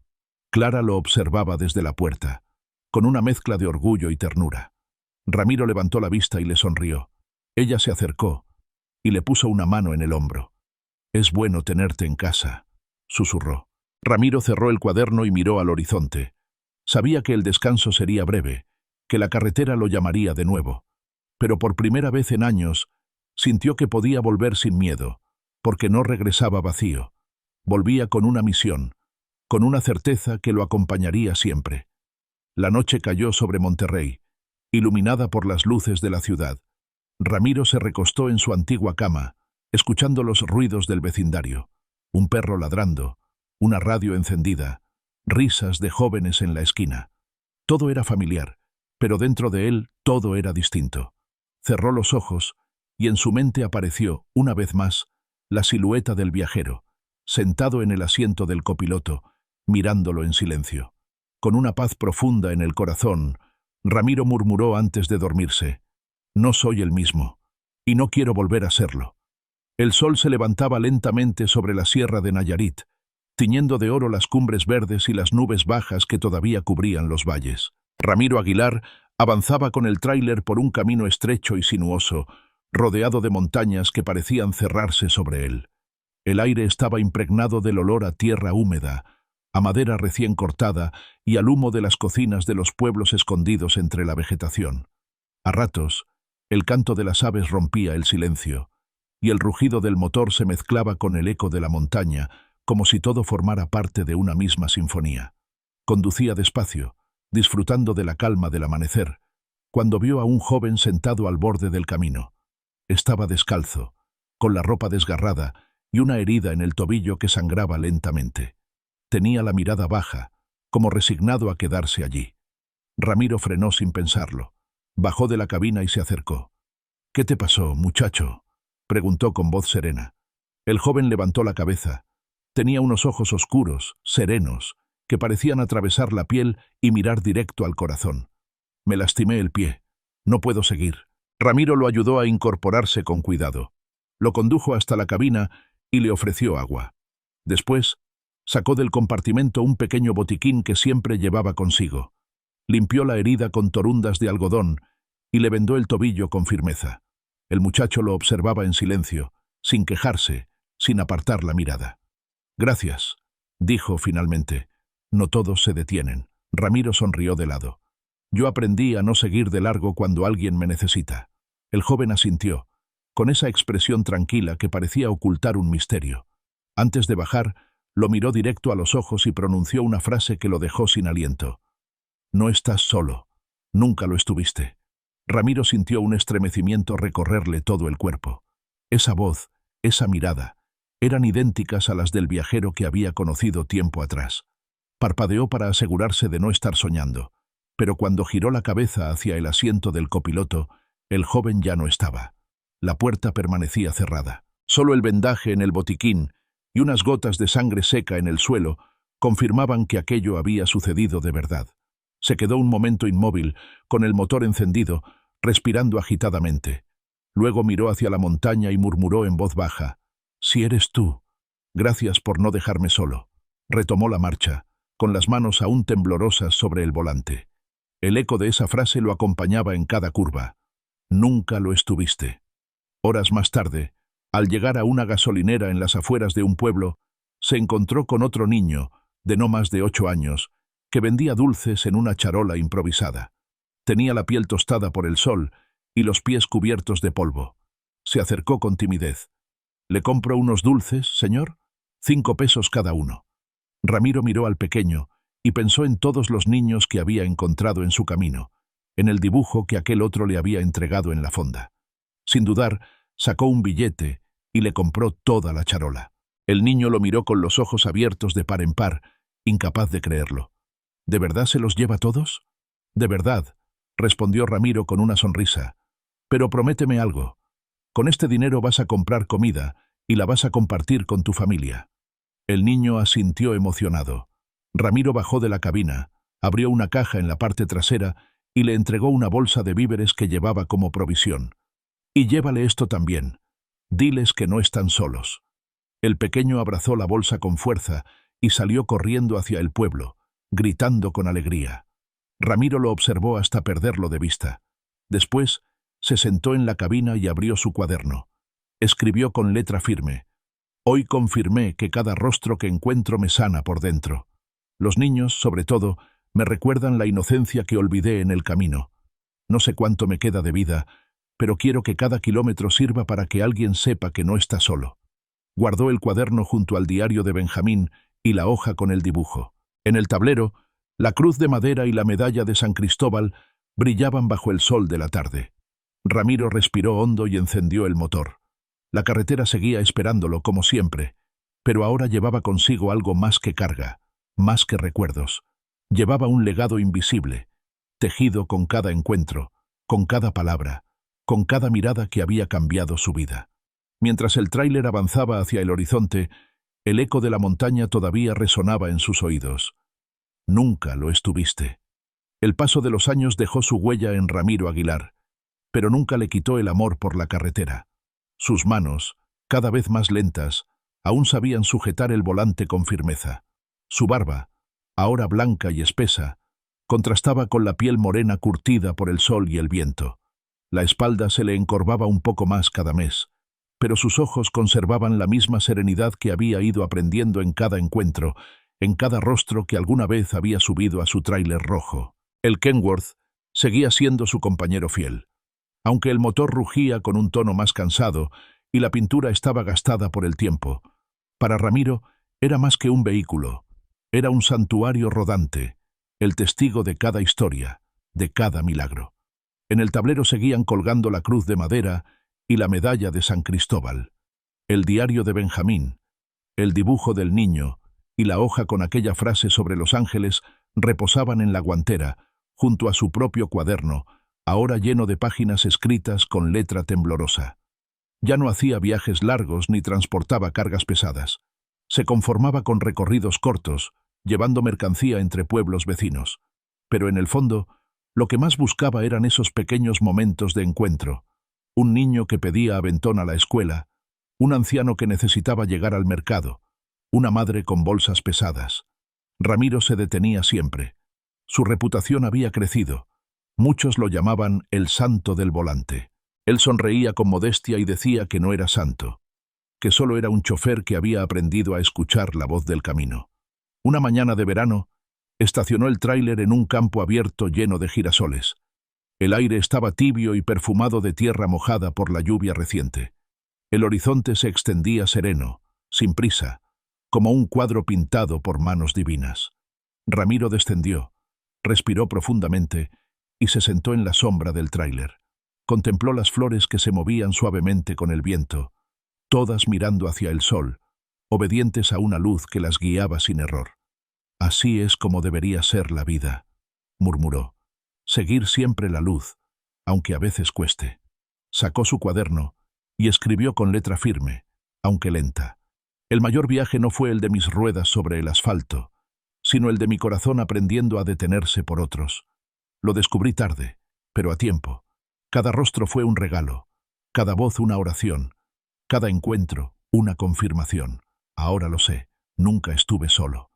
Speaker 1: Clara lo observaba desde la puerta, con una mezcla de orgullo y ternura. Ramiro levantó la vista y le sonrió. Ella se acercó y le puso una mano en el hombro. «Es bueno tenerte en casa», susurró. Ramiro cerró el cuaderno y miró al horizonte. Sabía que el descanso sería breve, que la carretera lo llamaría de nuevo. Pero por primera vez en años, sintió que podía volver sin miedo, porque no regresaba vacío. Volvía con una misión, con una certeza que lo acompañaría siempre. La noche cayó sobre Monterrey, iluminada por las luces de la ciudad. Ramiro se recostó en su antigua cama, escuchando los ruidos del vecindario. Un perro ladrando, una radio encendida, risas de jóvenes en la esquina. Todo era familiar, pero dentro de él todo era distinto. Cerró los ojos y en su mente apareció, una vez más, la silueta del viajero, sentado en el asiento del copiloto, mirándolo en silencio. Con una paz profunda en el corazón, Ramiro murmuró antes de dormirse: «No soy el mismo, y no quiero volver a serlo». El sol se levantaba lentamente sobre la sierra de Nayarit, tiñendo de oro las cumbres verdes y las nubes bajas que todavía cubrían los valles. Ramiro Aguilar avanzaba con el tráiler por un camino estrecho y sinuoso, rodeado de montañas que parecían cerrarse sobre él. El aire estaba impregnado del olor a tierra húmeda, a madera recién cortada y al humo de las cocinas de los pueblos escondidos entre la vegetación. A ratos, el canto de las aves rompía el silencio, y el rugido del motor se mezclaba con el eco de la montaña, como si todo formara parte de una misma sinfonía. Conducía despacio, disfrutando de la calma del amanecer, cuando vio a un joven sentado al borde del camino. Estaba descalzo, con la ropa desgarrada y una herida en el tobillo que sangraba lentamente. Tenía la mirada baja, como resignado a quedarse allí. Ramiro frenó sin pensarlo. Bajó de la cabina y se acercó. «¿Qué te pasó, muchacho?», preguntó con voz serena. El joven levantó la cabeza. Tenía unos ojos oscuros, serenos, que parecían atravesar la piel y mirar directo al corazón. «Me lastimé el pie. No puedo seguir». Ramiro lo ayudó a incorporarse con cuidado. Lo condujo hasta la cabina y le ofreció agua. Después, sacó del compartimento un pequeño botiquín que siempre llevaba consigo. Limpió la herida con torundas de algodón y le vendó el tobillo con firmeza. El muchacho lo observaba en silencio, sin quejarse, sin apartar la mirada. «Gracias», dijo finalmente. no todos se detienen. Ramiro sonrió de lado. Yo aprendí a no seguir de largo cuando alguien me necesita. El joven asintió, con esa expresión tranquila que parecía ocultar un misterio. Antes de bajar, lo miró directo a los ojos y pronunció una frase que lo dejó sin aliento. No estás solo. Nunca lo estuviste. Ramiro sintió un estremecimiento recorrerle todo el cuerpo. Esa voz, esa mirada, eran idénticas a las del viajero que había conocido tiempo atrás. Parpadeó para asegurarse de no estar soñando, pero cuando giró la cabeza hacia el asiento del copiloto, el joven ya no estaba. La puerta permanecía cerrada. Solo el vendaje en el botiquín y unas gotas de sangre seca en el suelo confirmaban que aquello había sucedido de verdad. Se quedó un momento inmóvil, con el motor encendido, respirando agitadamente. Luego miró hacia la montaña y murmuró en voz baja: «Si eres tú, gracias por no dejarme solo». Retomó la marcha, con las manos aún temblorosas sobre el volante. El eco de esa frase lo acompañaba en cada curva. Nunca lo estuviste. Horas más tarde, al llegar a una gasolinera en las afueras de un pueblo, se encontró con otro niño, de no más de 8 años, que vendía dulces en una charola improvisada. Tenía la piel tostada por el sol y los pies cubiertos de polvo. Se acercó con timidez. «¿Le compro unos dulces, señor? 5 pesos cada uno». Ramiro miró al pequeño y pensó en todos los niños que había encontrado en su camino, en el dibujo que aquel otro le había entregado en la fonda. Sin dudar, sacó un billete y le compró toda la charola. El niño lo miró con los ojos abiertos de par en par, incapaz de creerlo. ¿De verdad se los lleva todos? «De verdad», respondió Ramiro con una sonrisa. «Pero prométeme algo. Con este dinero vas a comprar comida y la vas a compartir con tu familia». El niño asintió emocionado. Ramiro bajó de la cabina, abrió una caja en la parte trasera y le entregó una bolsa de víveres que llevaba como provisión. «Y llévale esto también. Diles que no están solos». El pequeño abrazó la bolsa con fuerza y salió corriendo hacia el pueblo, gritando con alegría. Ramiro lo observó hasta perderlo de vista. Después, se sentó en la cabina y abrió su cuaderno. Escribió con letra firme: «Hoy confirmé que cada rostro que encuentro me sana por dentro. Los niños, sobre todo, me recuerdan la inocencia que olvidé en el camino. No sé cuánto me queda de vida, pero quiero que cada kilómetro sirva para que alguien sepa que no está solo». Guardó el cuaderno junto al diario de Benjamín y la hoja con el dibujo. En el tablero, la cruz de madera y la medalla de San Cristóbal brillaban bajo el sol de la tarde. Ramiro respiró hondo y encendió el motor. La carretera seguía esperándolo como siempre, pero ahora llevaba consigo algo más que carga, más que recuerdos. Llevaba un legado invisible, tejido con cada encuentro, con cada palabra, con cada mirada que había cambiado su vida. Mientras el tráiler avanzaba hacia el horizonte, el eco de la montaña todavía resonaba en sus oídos. Nunca lo estuviste. El paso de los años dejó su huella en Ramiro Aguilar, pero nunca le quitó el amor por la carretera. Sus manos, cada vez más lentas, aún sabían sujetar el volante con firmeza. Su barba, ahora blanca y espesa, contrastaba con la piel morena curtida por el sol y el viento. La espalda se le encorvaba un poco más cada mes, pero sus ojos conservaban la misma serenidad que había ido aprendiendo en cada encuentro, en cada rostro que alguna vez había subido a su tráiler rojo. El Kenworth seguía siendo su compañero fiel. Aunque el motor rugía con un tono más cansado y la pintura estaba gastada por el tiempo, para Ramiro era más que un vehículo, era un santuario rodante, el testigo de cada historia, de cada milagro. En el tablero seguían colgando la cruz de madera y la medalla de San Cristóbal, el diario de Benjamín, el dibujo del niño y la hoja con aquella frase sobre los ángeles reposaban en la guantera, junto a su propio cuaderno, ahora lleno de páginas escritas con letra temblorosa. Ya no hacía viajes largos ni transportaba cargas pesadas. Se conformaba con recorridos cortos, llevando mercancía entre pueblos vecinos. Pero en el fondo, lo que más buscaba eran esos pequeños momentos de encuentro. Un niño que pedía aventón a la escuela, un anciano que necesitaba llegar al mercado, una madre con bolsas pesadas. Ramiro se detenía siempre. Su reputación había crecido. Muchos lo llamaban el santo del volante. Él sonreía con modestia y decía que no era santo, que solo era un chofer que había aprendido a escuchar la voz del camino. Una mañana de verano, Estacionó el tráiler en un campo abierto lleno de girasoles. El aire estaba tibio y perfumado de tierra mojada por la lluvia reciente. El horizonte se extendía sereno, sin prisa, como un cuadro pintado por manos divinas. Ramiro descendió, respiró profundamente y se sentó en la sombra del tráiler. Contempló las flores que se movían suavemente con el viento, todas mirando hacia el sol, obedientes a una luz que las guiaba sin error. «Así es como debería ser la vida», murmuró. «Seguir siempre la luz, aunque a veces cueste». Sacó su cuaderno y escribió con letra firme, aunque lenta. «El mayor viaje no fue el de mis ruedas sobre el asfalto, sino el de mi corazón aprendiendo a detenerse por otros. Lo descubrí tarde, pero a tiempo. Cada rostro fue un regalo, cada voz una oración, cada encuentro una confirmación. Ahora lo sé, nunca estuve solo».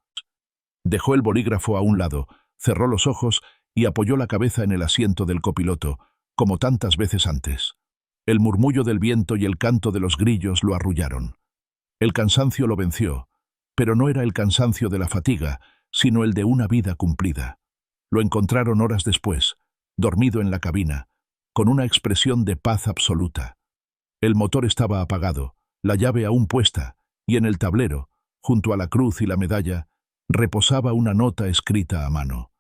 Speaker 1: Dejó el bolígrafo a un lado, cerró los ojos y apoyó la cabeza en el asiento del copiloto, como tantas veces antes. El murmullo del viento y el canto de los grillos lo arrullaron. El cansancio lo venció, pero no era el cansancio de la fatiga, sino el de una vida cumplida. Lo encontraron horas después, dormido en la cabina, con una expresión de paz absoluta. El motor estaba apagado, la llave aún puesta, y en el tablero, junto a la cruz y la medalla, reposaba una nota escrita a mano.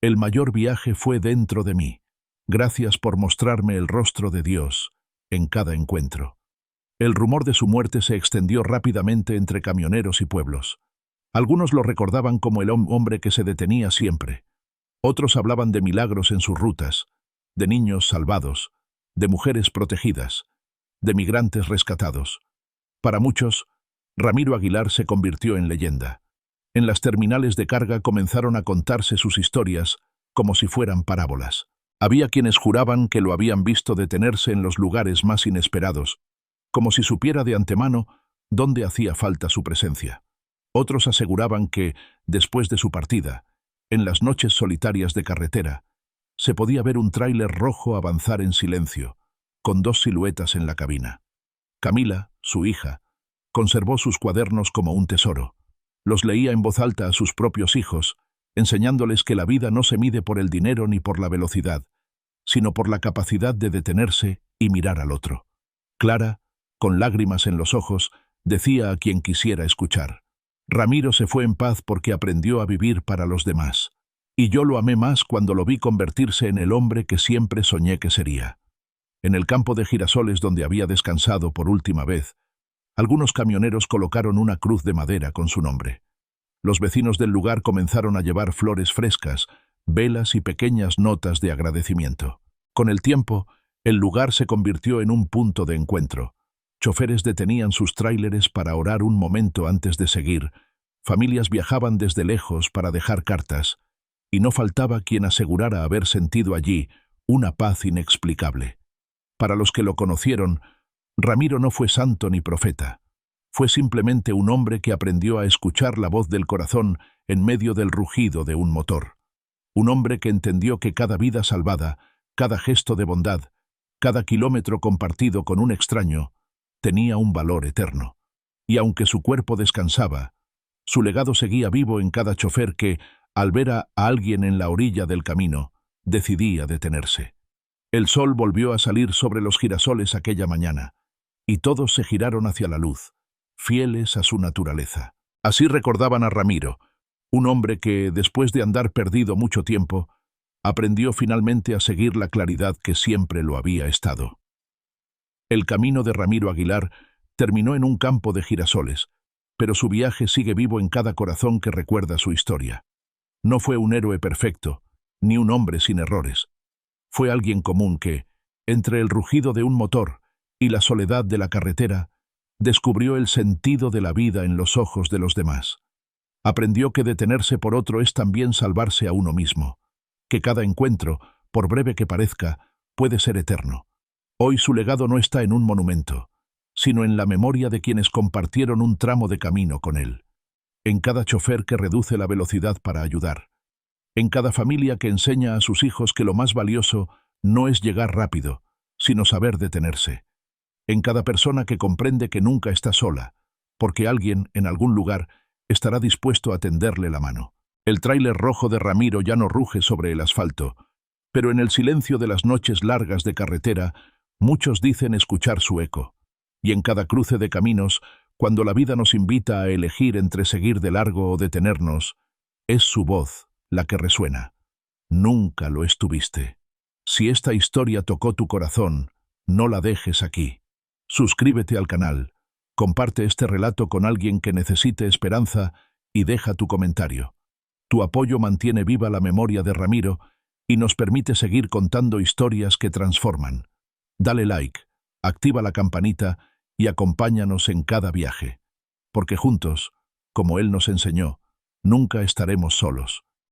Speaker 1: «El mayor viaje fue dentro de mí. Gracias por mostrarme el rostro de Dios en cada encuentro». El rumor de su muerte se extendió rápidamente entre camioneros y pueblos. Algunos lo recordaban como el hombre que se detenía siempre. Otros hablaban de milagros en sus rutas, de niños salvados, de mujeres protegidas, de migrantes rescatados. Para muchos, Ramiro Aguilar se convirtió en leyenda. En las terminales de carga comenzaron a contarse sus historias como si fueran parábolas. Había quienes juraban que lo habían visto detenerse en los lugares más inesperados, como si supiera de antemano dónde hacía falta su presencia. Otros aseguraban que, después de su partida, en las noches solitarias de carretera, se podía ver un tráiler rojo avanzar en silencio, con dos siluetas en la cabina. Camila, su hija, conservó sus cuadernos como un tesoro. Los leía en voz alta a sus propios hijos, enseñándoles que la vida no se mide por el dinero ni por la velocidad, sino por la capacidad de detenerse y mirar al otro. Clara, con lágrimas en los ojos, decía a quien quisiera escuchar: «Ramiro se fue en paz porque aprendió a vivir para los demás. Y yo lo amé más cuando lo vi convertirse en el hombre que siempre soñé que sería». En el campo de girasoles donde había descansado por última vez, algunos camioneros colocaron una cruz de madera con su nombre. Los vecinos del lugar comenzaron a llevar flores frescas, velas y pequeñas notas de agradecimiento. Con el tiempo, el lugar se convirtió en un punto de encuentro. Choferes detenían sus tráileres para orar un momento antes de seguir, familias viajaban desde lejos para dejar cartas, y no faltaba quien asegurara haber sentido allí una paz inexplicable. Para los que lo conocieron, Ramiro no fue santo ni profeta. Fue simplemente un hombre que aprendió a escuchar la voz del corazón en medio del rugido de un motor. Un hombre que entendió que cada vida salvada, cada gesto de bondad, cada kilómetro compartido con un extraño, tenía un valor eterno. Y aunque su cuerpo descansaba, su legado seguía vivo en cada chofer que, al ver a alguien en la orilla del camino, decidía detenerse. El sol volvió a salir sobre los girasoles aquella mañana, y todos se giraron hacia la luz, fieles a su naturaleza. Así recordaban a Ramiro, un hombre que, después de andar perdido mucho tiempo, aprendió finalmente a seguir la claridad que siempre lo había estado. El camino de Ramiro Aguilar terminó en un campo de girasoles, pero su viaje sigue vivo en cada corazón que recuerda su historia. No fue un héroe perfecto, ni un hombre sin errores. Fue alguien común que, entre el rugido de un motor y la soledad de la carretera, descubrió el sentido de la vida en los ojos de los demás. Aprendió que detenerse por otro es también salvarse a uno mismo, que cada encuentro, por breve que parezca, puede ser eterno. Hoy su legado no está en un monumento, sino en la memoria de quienes compartieron un tramo de camino con él, en cada chofer que reduce la velocidad para ayudar, en cada familia que enseña a sus hijos que lo más valioso no es llegar rápido, sino saber detenerse, en cada persona que comprende que nunca está sola, porque alguien, en algún lugar, estará dispuesto a tenderle la mano. El tráiler rojo de Ramiro ya no ruge sobre el asfalto, pero en el silencio de las noches largas de carretera, muchos dicen escuchar su eco. Y en cada cruce de caminos, cuando la vida nos invita a elegir entre seguir de largo o detenernos, es su voz la que resuena. Nunca lo estuviste. Si esta historia tocó tu corazón, no la dejes aquí. Suscríbete al canal, comparte este relato con alguien que necesite esperanza y deja tu comentario. Tu apoyo mantiene viva la memoria de Ramiro y nos permite seguir contando historias que transforman. Dale like, activa la campanita y acompáñanos en cada viaje. Porque juntos, como él nos enseñó, nunca estaremos solos.